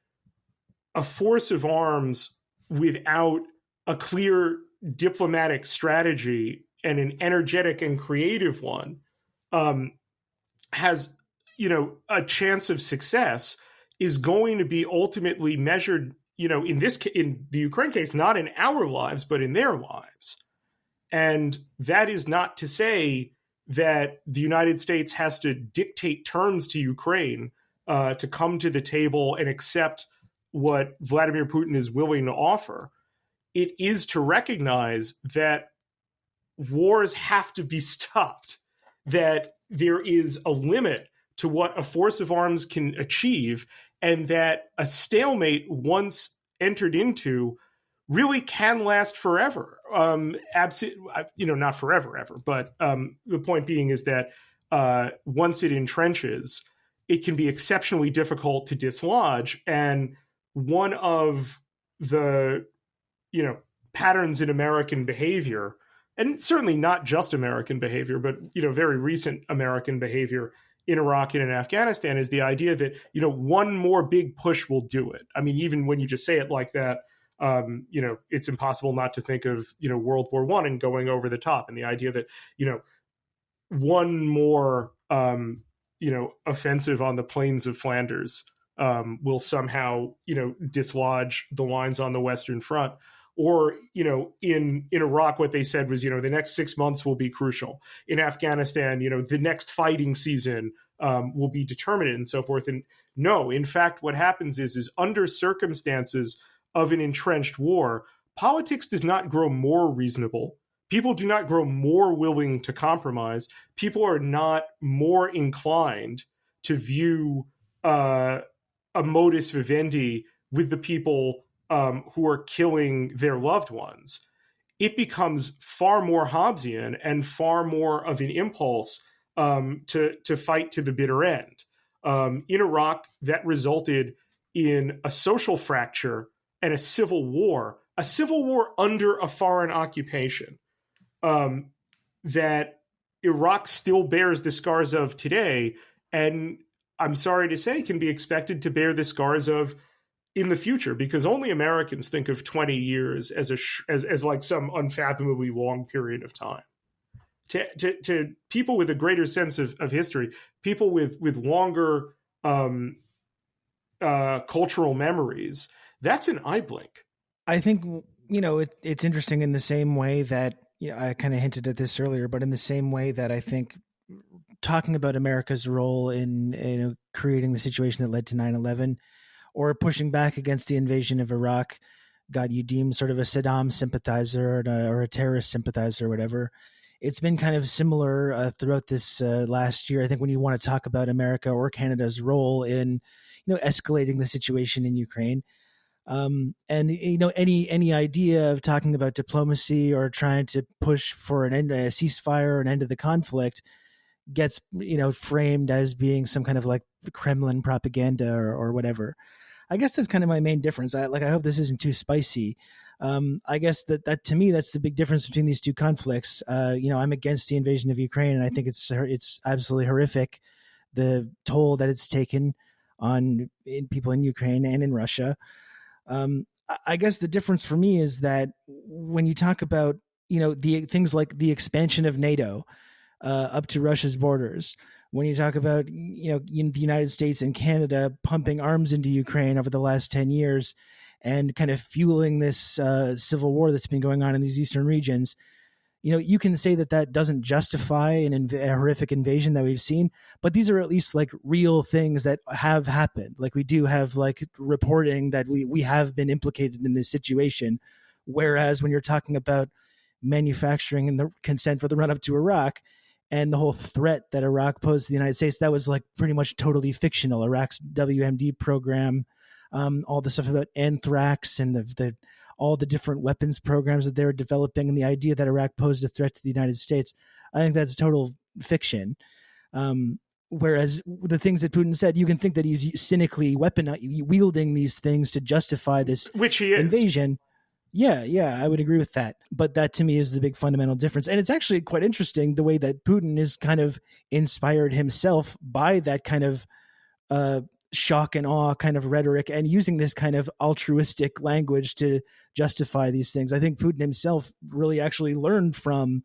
a force of arms without a clear diplomatic strategy and an energetic and creative one has, a chance of success is going to be ultimately measured, in the Ukraine case, not in our lives, but in their lives. And that is not to say that the United States has to dictate terms to Ukraine to come to the table and accept what Vladimir Putin is willing to offer. It is to recognize that wars have to be stopped, that there is a limit to what a force of arms can achieve, and that a stalemate once entered into really can last forever. Not forever, ever, but the point being is that once it entrenches, it can be exceptionally difficult to dislodge. And one of the, patterns in American behavior, and certainly not just American behavior, but, very recent American behavior in Iraq and in Afghanistan, is the idea that, one more big push will do it. I mean, even when you just say it like that, it's impossible not to think of, World War I and going over the top, and the idea that, one more, offensive on the plains of Flanders will somehow, dislodge the lines on the Western Front. Or, in Iraq, what they said was, the next 6 months will be crucial. In Afghanistan, the next fighting season will be determinate and so forth. And no, in fact, what happens is under circumstances of an entrenched war, politics does not grow more reasonable. People do not grow more willing to compromise. People are not more inclined to view a modus vivendi with the people who are killing their loved ones. It becomes far more Hobbesian and far more of an impulse to fight to the bitter end. In Iraq, that resulted in a social fracture and a civil war under a foreign occupation that Iraq still bears the scars of today, and I'm sorry to say can be expected to bear the scars of in the future, because only Americans think of 20 years as like some unfathomably long period of time. to people with a greater sense of history, people with longer cultural memories, that's an eye blink. I think, it's interesting in the same way that, I kind of hinted at this earlier, but in the same way that I think talking about America's role in creating the situation that led to 9/11 or pushing back against the invasion of Iraq got you deemed sort of a Saddam sympathizer or a terrorist sympathizer or whatever. It's been kind of similar throughout this last year. I think when you want to talk about America or Canada's role in, escalating the situation in Ukraine, and any idea of talking about diplomacy or trying to push for an end, a ceasefire, or an end to the conflict gets framed as being some kind of like Kremlin propaganda or whatever. I guess that's kind of my main difference. I hope this isn't too spicy. I guess that to me, that's the big difference between these two conflicts. I'm against the invasion of Ukraine, and I think it's absolutely horrific, the toll that it's taken on people in Ukraine and in Russia. I guess the difference for me is that when you talk about, the things like the expansion of NATO up to Russia's borders, when you talk about, the United States and Canada pumping arms into Ukraine over the last 10 years and kind of fueling this civil war that's been going on in these eastern regions, you can say that doesn't justify a horrific invasion that we've seen, but these are at least like real things that have happened. Like we do have like reporting that we have been implicated in this situation. Whereas when you're talking about manufacturing and the consent for the run up to Iraq, and the whole threat that Iraq posed to the United States, that was like pretty much totally fictional. Iraq's WMD program, all the stuff about anthrax and all the different weapons programs that they were developing, and the idea that Iraq posed a threat to the United States, I think that's total fiction. Whereas the things that Putin said, you can think that he's cynically wielding these things to justify this which he is. Invasion. Yeah, I would agree with that. But that to me is the big fundamental difference. And it's actually quite interesting the way that Putin is kind of inspired himself by that kind of shock and awe kind of rhetoric and using this kind of altruistic language to justify these things. I think Putin himself really actually learned from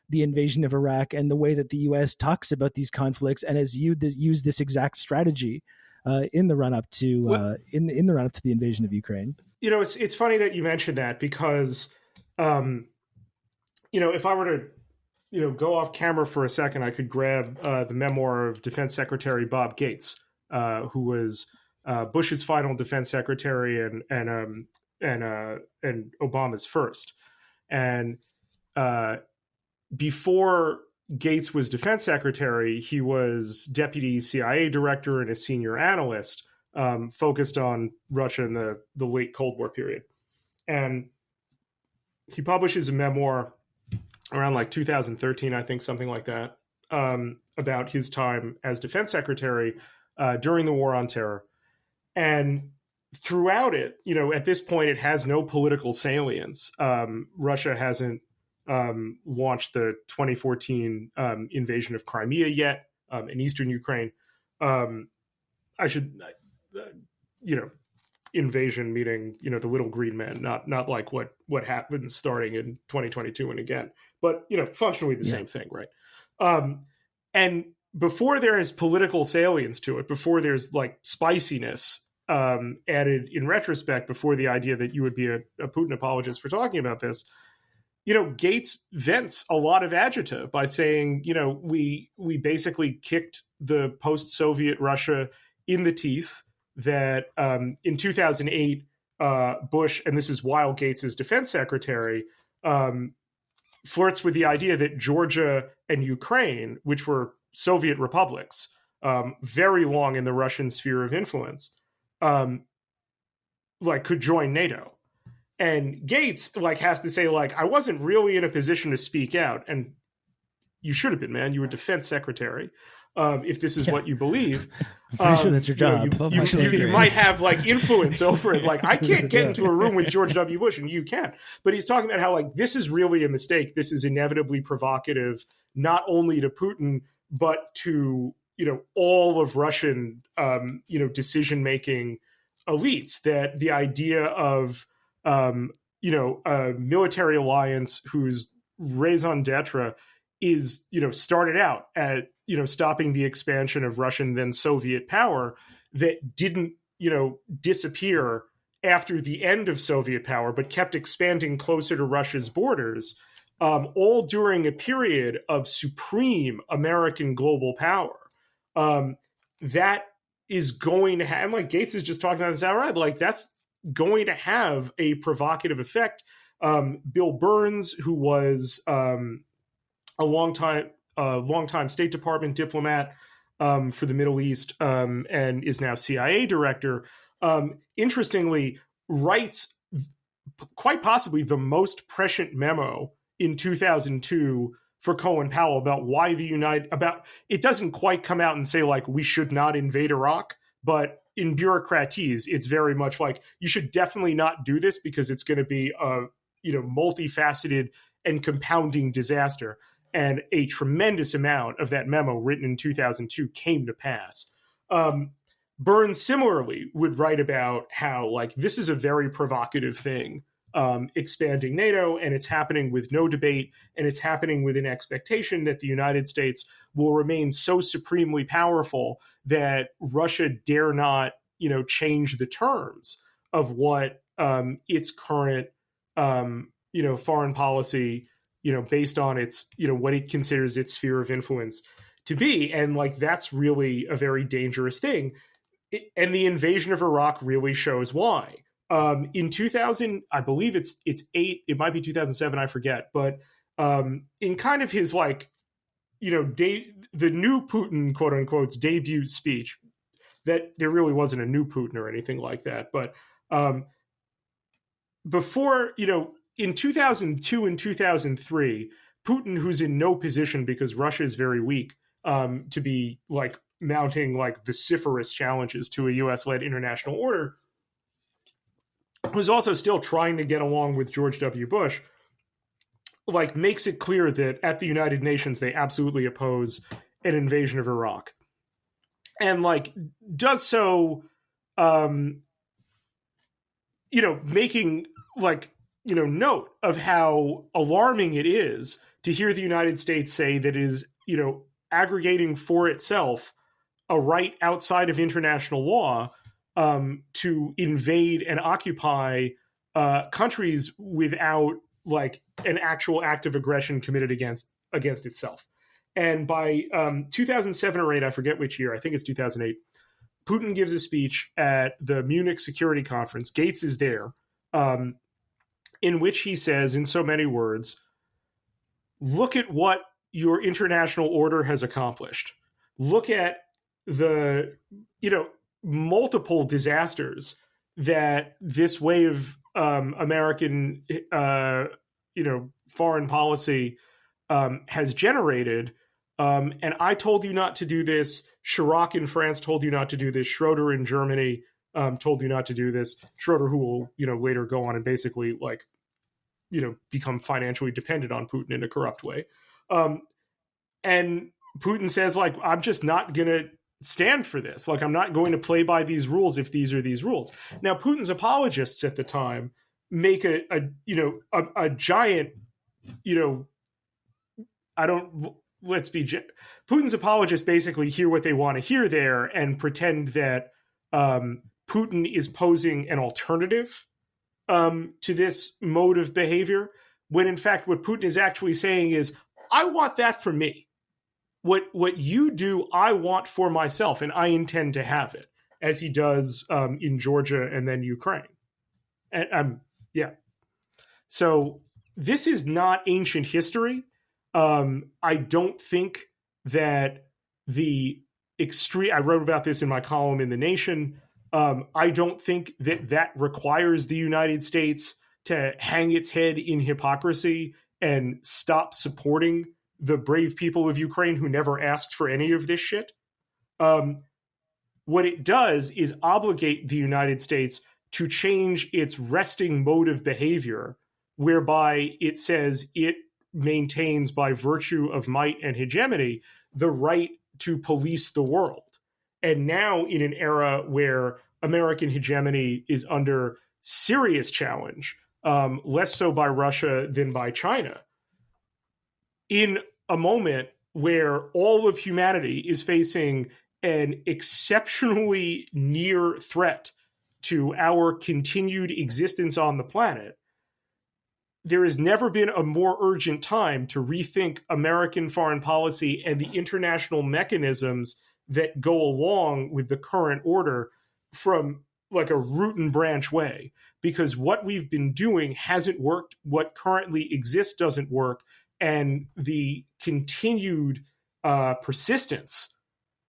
the invasion of Iraq and the way that the U.S. talks about these conflicts and has used this exact strategy in the run up to in the run up to the invasion of Ukraine. It's funny that you mentioned that because, if I were to, go off camera for a second, I could grab the memoir of Defense Secretary Bob Gates, who was Bush's final defense secretary and Obama's first. And before Gates was defense secretary, he was deputy CIA director and a senior analyst. Focused on Russia in the late Cold War period. And he publishes a memoir around like 2013, I think, something like that, about his time as defense secretary during the War on Terror. And throughout it, at this point, it has no political salience. Russia hasn't launched the 2014 invasion of Crimea yet in eastern Ukraine. Invasion meaning, the little green men, not like what happens starting in 2022 and again, but, functionally the same thing, right? And before there is political salience to it, before there's like spiciness added in retrospect, before the idea that you would be a Putin apologist for talking about this, Gates vents a lot of agita by saying, we basically kicked the post-Soviet Russia in the teeth. That in 2008, Bush, and this is while Gates is defense secretary, flirts with the idea that Georgia and Ukraine, which were Soviet republics, very long in the Russian sphere of influence, could join NATO. And Gates has to say, I wasn't really in a position to speak out. And you should have been, man. You were defense secretary. If this is what you believe, I'm pretty sure that's your job. You might have influence over it. I can't get into a room with George W. Bush, and you can. But he's talking about how this is really a mistake. This is inevitably provocative, not only to Putin but to all of Russian decision making elites. That the idea of a military alliance whose raison d'etre is, started out at, stopping the expansion of Russian then Soviet power that didn't, disappear after the end of Soviet power, but kept expanding closer to Russia's borders, all during a period of supreme American global power. That is going to have, like Gates is just talking about this outright, like that's going to have a provocative effect. Bill Burns, who was a longtime State Department diplomat for the Middle East and is now CIA director, interestingly writes quite possibly the most prescient memo in 2002 for Colin Powell about why it doesn't quite come out and say like we should not invade Iraq, but in bureaucratese, it's very much like you should definitely not do this because it's going to be a multifaceted and compounding disaster. And a tremendous amount of that memo written in 2002 came to pass. Burns similarly would write about how like this is a very provocative thing, expanding NATO, and it's happening with no debate, and it's happening with an expectation that the United States will remain so supremely powerful that Russia dare not, change the terms of what its current, foreign policy, based on its, what it considers its sphere of influence to be. And like, that's really a very dangerous thing. And the invasion of Iraq really shows why. In 2000, I believe it's 8, it might be 2007, I forget. But in kind of his like, the new Putin, quote unquote's debut speech, that there really wasn't a new Putin or anything like that. But before, in 2002 and 2003, Putin, who's in no position because Russia is very weak to be like mounting like vociferous challenges to a US-led international order, who's also still trying to get along with George W. Bush, like makes it clear that at the United Nations, they absolutely oppose an invasion of Iraq. And like does so, making like, note of how alarming it is to hear the United States say that it is, aggregating for itself a right outside of international law to invade and occupy countries without like an actual act of aggression committed against itself. And by 2007 or 8, I forget which year, I think it's 2008, Putin gives a speech at the Munich Security Conference. Gates is there, in which he says, in so many words, look at what your international order has accomplished. Look at the, multiple disasters that this way of American, foreign policy has generated. And I told you not to do this. Chirac in France told you not to do this. Schroeder in Germany told you not to do this. Schroeder, who will, later go on and basically like, become financially dependent on Putin in a corrupt way. And Putin says, like, I'm just not going to stand for this. Like, I'm not going to play by these rules if these are these rules. Now, Putin's apologists at the time make a giant, Putin's apologists basically hear what they want to hear there and pretend that Putin is posing an alternative to this mode of behavior, when in fact what Putin is actually saying is, I want that for me. What you do, I want for myself, and I intend to have it, as he does in Georgia and then Ukraine. And so this is not ancient history. I don't think that the extreme, I wrote about this in my column in The Nation. I don't think that requires the United States to hang its head in hypocrisy and stop supporting the brave people of Ukraine who never asked for any of this shit. What it does is obligate the United States to change its resting mode of behavior, whereby it says it maintains, by virtue of might and hegemony, the right to police the world. And now, in an era where American hegemony is under serious challenge, less so by Russia than by China, in a moment where all of humanity is facing an exceptionally near threat to our continued existence on the planet, there has never been a more urgent time to rethink American foreign policy and the international mechanisms that go along with the current order from like a root and branch way. Because what we've been doing hasn't worked. What currently exists doesn't work. And the continued persistence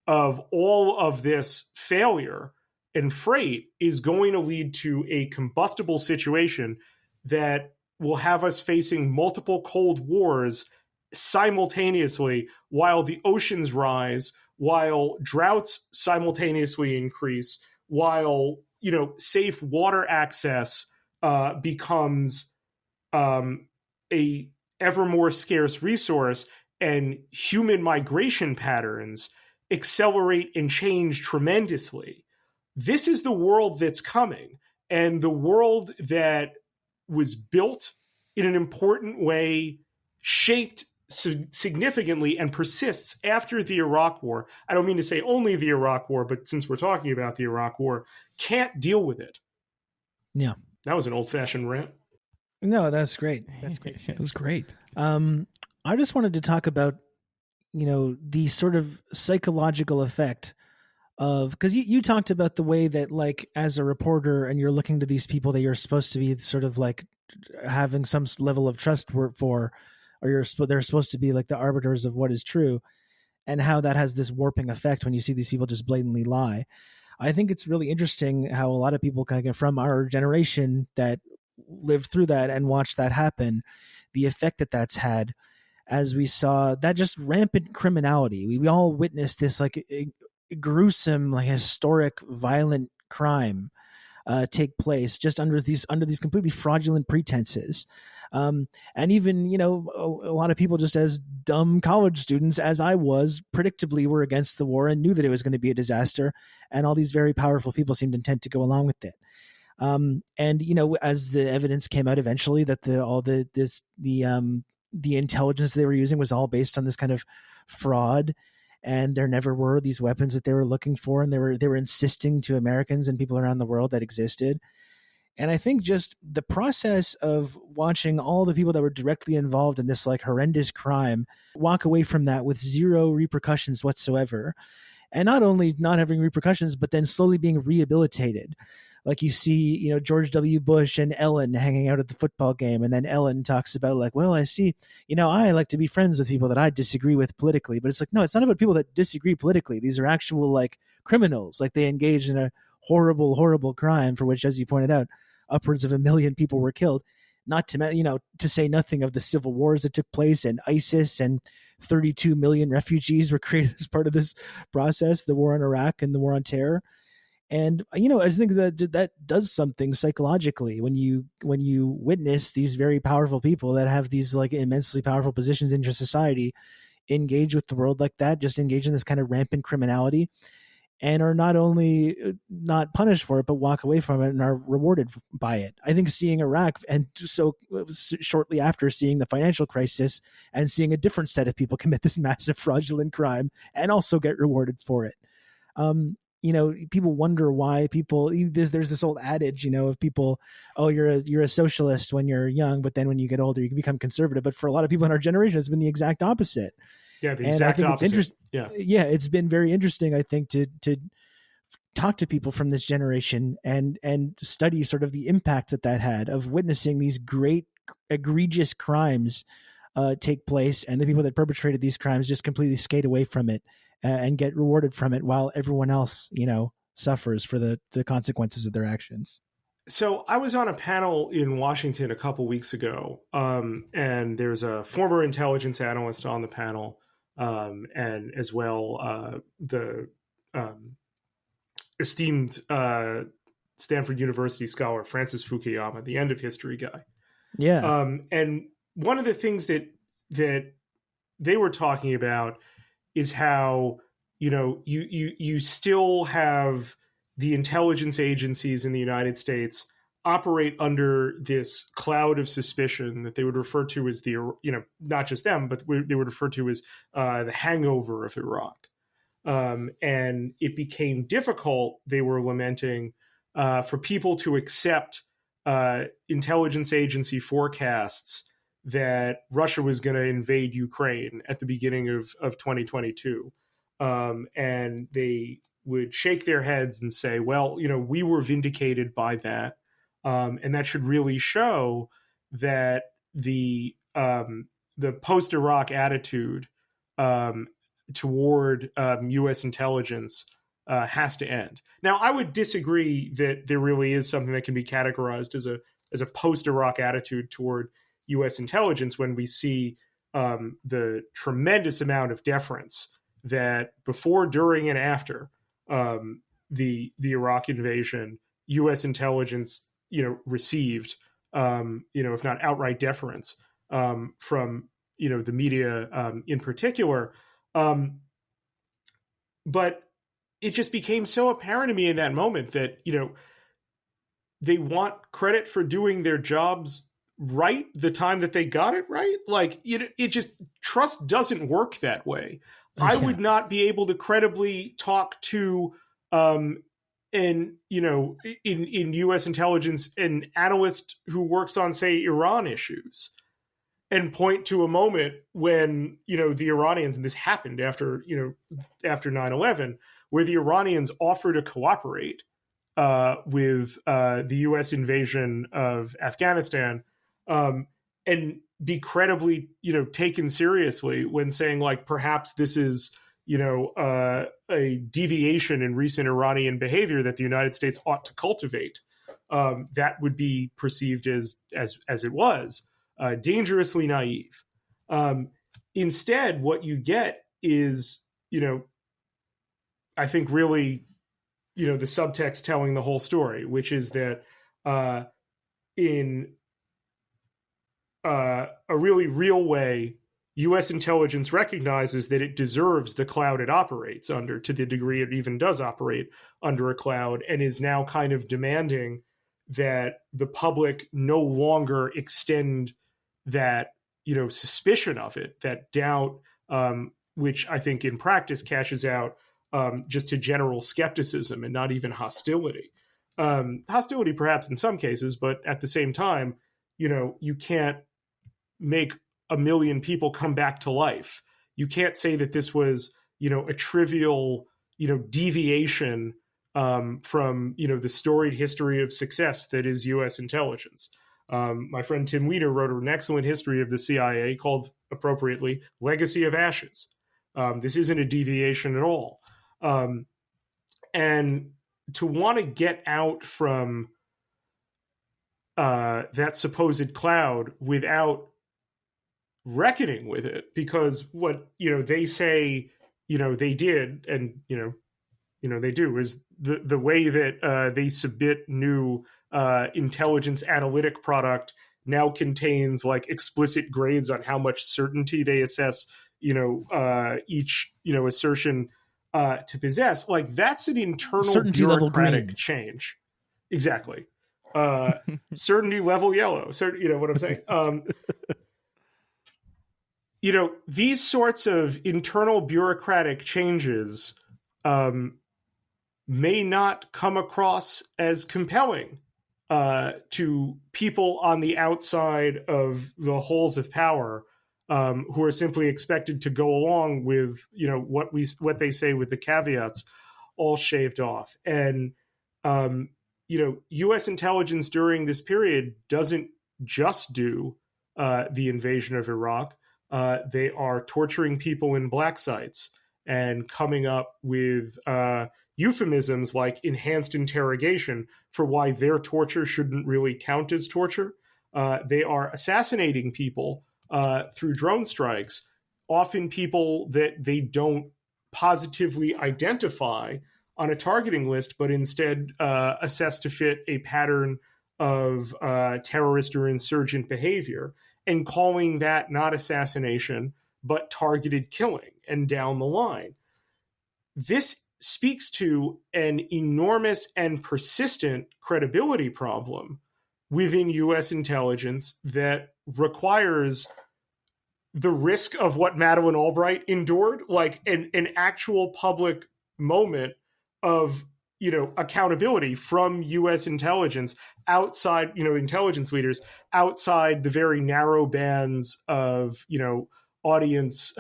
of all of this failure and freight is going to lead to a combustible situation that will have us facing multiple Cold Wars simultaneously while the oceans rise, while droughts simultaneously increase, while, you know, safe water access becomes a ever more scarce resource, and human migration patterns accelerate and change tremendously. This is the world that's coming, and the world that was built in an important way, shaped significantly, and persists after the Iraq War. I don't mean to say only the Iraq War, but since we're talking about the Iraq War, can't deal with it. Yeah. That was an old-fashioned rant. No, that's great. That's great. It was great. I just wanted to talk about, you know, the sort of psychological effect of, because you talked about the way that, like, as a reporter and you're looking to these people that you're supposed to be sort of like having some level of trust for, or they're supposed to be like the arbiters of what is true, and how that has this warping effect when you see these people just blatantly lie. I think it's really interesting how a lot of people kind of from our generation that lived through that and watched that happen, the effect that that's had, as we saw that just rampant criminality. We all witnessed this like a gruesome, like historic, violent crime take place just under these completely fraudulent pretenses. And even, you know, a lot of people, just as dumb college students as I was, predictably were against the war and knew that it was going to be a disaster. And all these very powerful people seemed intent to go along with it. And, you know, as the evidence came out eventually that the intelligence they were using was all based on this kind of fraud, and there never were these weapons that they were looking for, and they were insisting to Americans and people around the world that existed. And I think just the process of watching all the people that were directly involved in this like horrendous crime walk away from that with zero repercussions whatsoever, and not only not having repercussions, but then slowly being rehabilitated. Like you see, you know, George W. Bush and Ellen hanging out at the football game. And then Ellen talks about like, well, I see, you know, I like to be friends with people that I disagree with politically. But it's like, no, it's not about people that disagree politically. These are actual like criminals. Like they engaged in a horrible, horrible crime for which, as you pointed out, upwards of 1 million people were killed. Not to, you know, to say nothing of the civil wars that took place, and ISIS, and 32 million refugees were created as part of this process, the war in Iraq and the war on terror. And, you know, I think that does something psychologically when you witness these very powerful people that have these like immensely powerful positions in your society engage with the world like that, just engage in this kind of rampant criminality, and are not only not punished for it, but walk away from it and are rewarded by it. I think seeing Iraq, and so shortly after seeing the financial crisis and seeing a different set of people commit this massive fraudulent crime and also get rewarded for it. You know, people wonder why people, there's this old adage, you know, of people, oh, you're a socialist when you're young, but then when you get older, you can become conservative. But for a lot of people in our generation, it's been the exact opposite. Yeah, the exact opposite. It's interesting. Yeah, it's been very interesting, I think, to talk to people from this generation and study sort of the impact that had of witnessing these great egregious crimes take place, and the people that perpetrated these crimes just completely skate away from it and get rewarded from it, while everyone else, you know, suffers for the consequences of their actions. So I was on a panel in Washington a couple weeks ago, and there's a former intelligence analyst on the panel, and as well the esteemed Stanford University scholar Francis Fukuyama, the end of history guy. Yeah. And one of the things that they were talking about is how, you know, you still have the intelligence agencies in the United States operate under this cloud of suspicion that they would refer to as not just them, but they would refer to as the hangover of Iraq. And it became difficult, they were lamenting, for people to accept intelligence agency forecasts that Russia was going to invade Ukraine at the beginning of 2022. And they would shake their heads and say, well, we were vindicated by that. And that should really show that the post-Iraq attitude toward U.S. intelligence has to end. Now, I would disagree that there really is something that can be categorized as a post-Iraq attitude toward U.S. intelligence when we see the tremendous amount of deference that before, during, and after the Iraq invasion, U.S. intelligence received if not outright deference from the media in particular. But it just became so apparent to me in that moment that, they want credit for doing their jobs right the time that they got it right. Like, it just, trust doesn't work that way. Yeah. I would not be able to credibly talk to, in U.S. intelligence, an analyst who works on, say, Iran issues, and point to a moment when, the Iranians, and this happened after 9/11, where the Iranians offered to cooperate with the U.S. invasion of Afghanistan, and be credibly, taken seriously when saying, like, perhaps this is, a deviation in recent Iranian behavior that the United States ought to cultivate. That would be perceived as it was. Dangerously naive. Instead, what you get is, I think really, the subtext telling the whole story, which is that in a really real way, U.S. intelligence recognizes that it deserves the cloud it operates under, to the degree it even does operate under a cloud, and is now kind of demanding that the public no longer extend that, suspicion of it, that doubt, which I think in practice cashes out just to general skepticism and not even hostility. Hostility perhaps in some cases, but at the same time, you can't make a million people come back to life. You can't say that this was, a trivial, deviation from, the storied history of success that is U.S. intelligence. My friend Tim Weeder wrote an excellent history of the CIA called, appropriately, Legacy of Ashes. This isn't a deviation at all. And to want to get out from that supposed cloud without reckoning with it, because what they say they did, and they do, is the way that they submit new intelligence analytic product now contains like explicit grades on how much certainty they assess each assertion to possess. Like, that's an internal certainty bureaucratic change. Exactly. Certainty level yellow. What I'm saying. These sorts of internal bureaucratic changes may not come across as compelling to people on the outside of the halls of power, who are simply expected to go along with what they say, with the caveats all shaved off. And U.S. intelligence during this period doesn't just do the invasion of Iraq. They are torturing people in black sites and coming up with euphemisms like enhanced interrogation for why their torture shouldn't really count as torture. They are assassinating people through drone strikes, often people that they don't positively identify on a targeting list, but instead assess to fit a pattern of terrorist or insurgent behavior, and calling that not assassination, but targeted killing, and down the line. This speaks to an enormous and persistent credibility problem within U.S. intelligence that requires the risk of what Madeleine Albright endured, like an actual public moment of, accountability from U.S. intelligence outside, intelligence leaders outside the very narrow bands of, audience,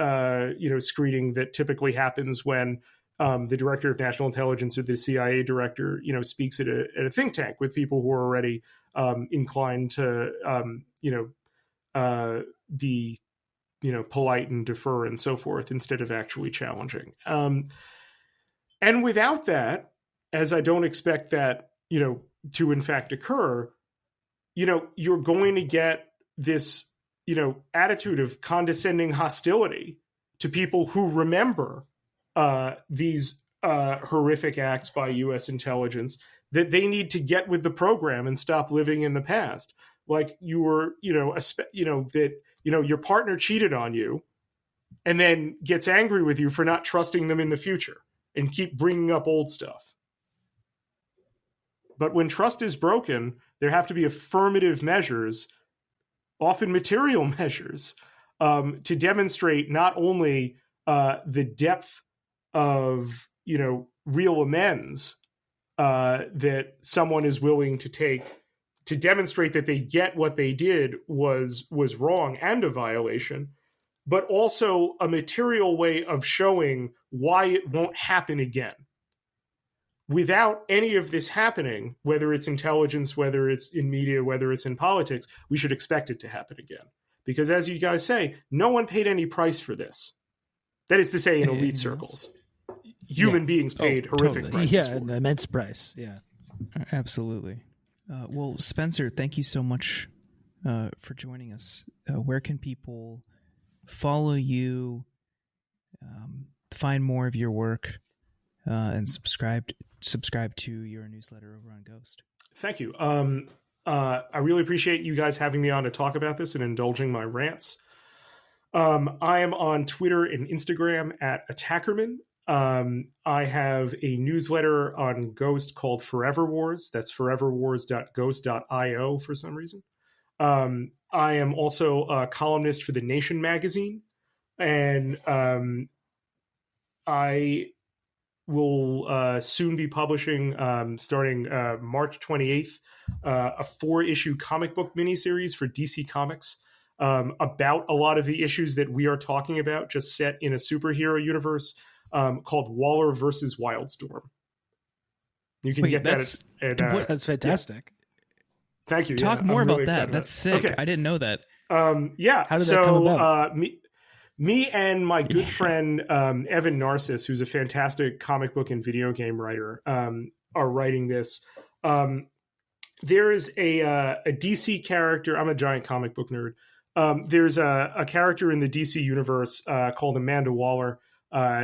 screening that typically happens when the director of national intelligence or the CIA director, speaks at a think tank with people who are already inclined to, be, polite and defer and so forth instead of actually challenging. And without that, as I don't expect that, to in fact occur, you're going to get this, attitude of condescending hostility to people who remember these horrific acts by U.S. intelligence, that they need to get with the program and stop living in the past. Like you were, that, your partner cheated on you and then gets angry with you for not trusting them in the future and keep bringing up old stuff. But when trust is broken, there have to be affirmative measures, often material measures, to demonstrate not only the depth of, real amends that someone is willing to take to demonstrate that they get what they did was wrong and a violation, but also a material way of showing why it won't happen again. Without any of this happening, whether it's intelligence, whether it's in media, whether it's in politics, we should expect it to happen again. Because as you guys say, no one paid any price for this. That is to say, in elite circles. Human beings paid horrific prices for it. An immense price. Yeah. Absolutely. Well, Spencer, thank you so much for joining us. Where can people follow you, find more of your work, and subscribe to your newsletter over on Ghost? Thank you. I really appreciate you guys having me on to talk about this and indulging my rants. I am on Twitter and Instagram at Attackerman. I have a newsletter on Ghost called Forever Wars. That's foreverwars.ghost.io for some reason. I am also a columnist for The Nation magazine, and I will soon be publishing, starting March 28th, a 4-issue comic book miniseries for DC Comics about a lot of the issues that we are talking about, just set in a superhero universe, called Waller versus Wildstorm. You can get that at that's fantastic. Yeah. Thank you. Talk more really about that. That's sick. Okay. I didn't know that. How did that come about? Me and my good friend Evan Narciss, who's a fantastic comic book and video game writer, are writing this. There is a DC character. I'm a giant comic book nerd. There's a character in the DC universe called Amanda Waller.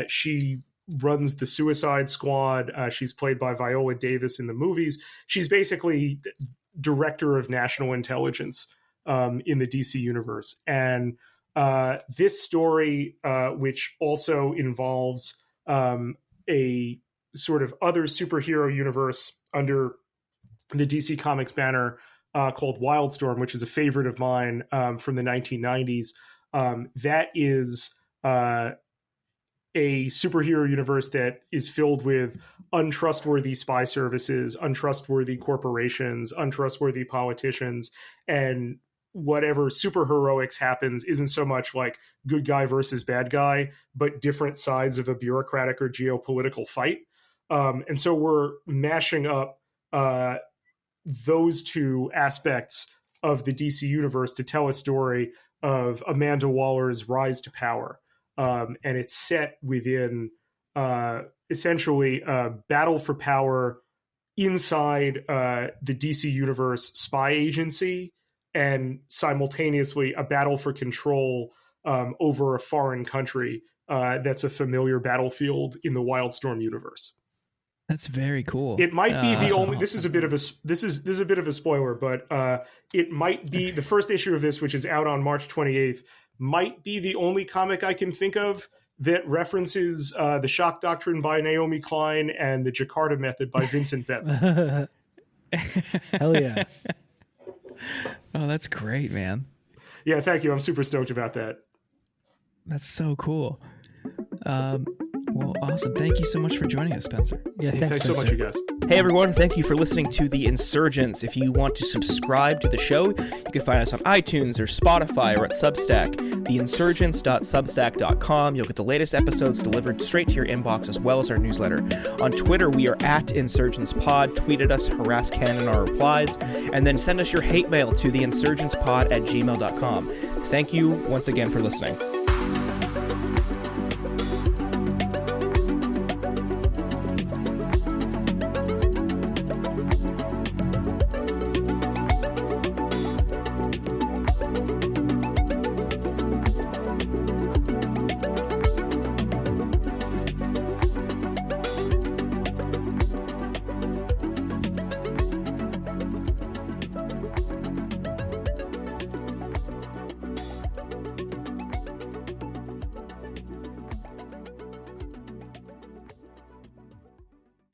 She runs the Suicide Squad. She's played by Viola Davis in the movies. She's basically director of national intelligence in the DC universe. And this story, which also involves a sort of other superhero universe under the DC Comics banner called Wildstorm, which is a favorite of mine from the 1990s. That is a superhero universe that is filled with untrustworthy spy services, untrustworthy corporations, untrustworthy politicians, and whatever superheroics happens isn't so much like good guy versus bad guy, but different sides of a bureaucratic or geopolitical fight. And so we're mashing up those two aspects of the DC universe to tell a story of Amanda Waller's rise to power. And it's set within essentially a battle for power inside the DC universe spy agency, and simultaneously a battle for control over a foreign country that's a familiar battlefield in the Wildstorm universe. That's very cool. It might be the only. This is a bit of a spoiler, but it might be the first issue of this, which is out on March 28th. Might be the only comic I can think of that references the Shock Doctrine by Naomi Klein and the Jakarta Method by Vincent Bevins. Hell yeah. Oh, that's great, man. Yeah, thank you. I'm super stoked about that. That's so cool. Well, awesome. Thank you so much for joining us, Spencer. Yeah, thanks so much, you guys. Hey, everyone. Thank you for listening to The Insurgents. If you want to subscribe to the show, you can find us on iTunes or Spotify or at Substack, theinsurgents.substack.com. You'll get the latest episodes delivered straight to your inbox as well as our newsletter. On Twitter, we are at InsurgentsPod. Tweet at us, harass Ken in our replies, and then send us your hate mail to theinsurgentspod@gmail.com. Thank you once again for listening.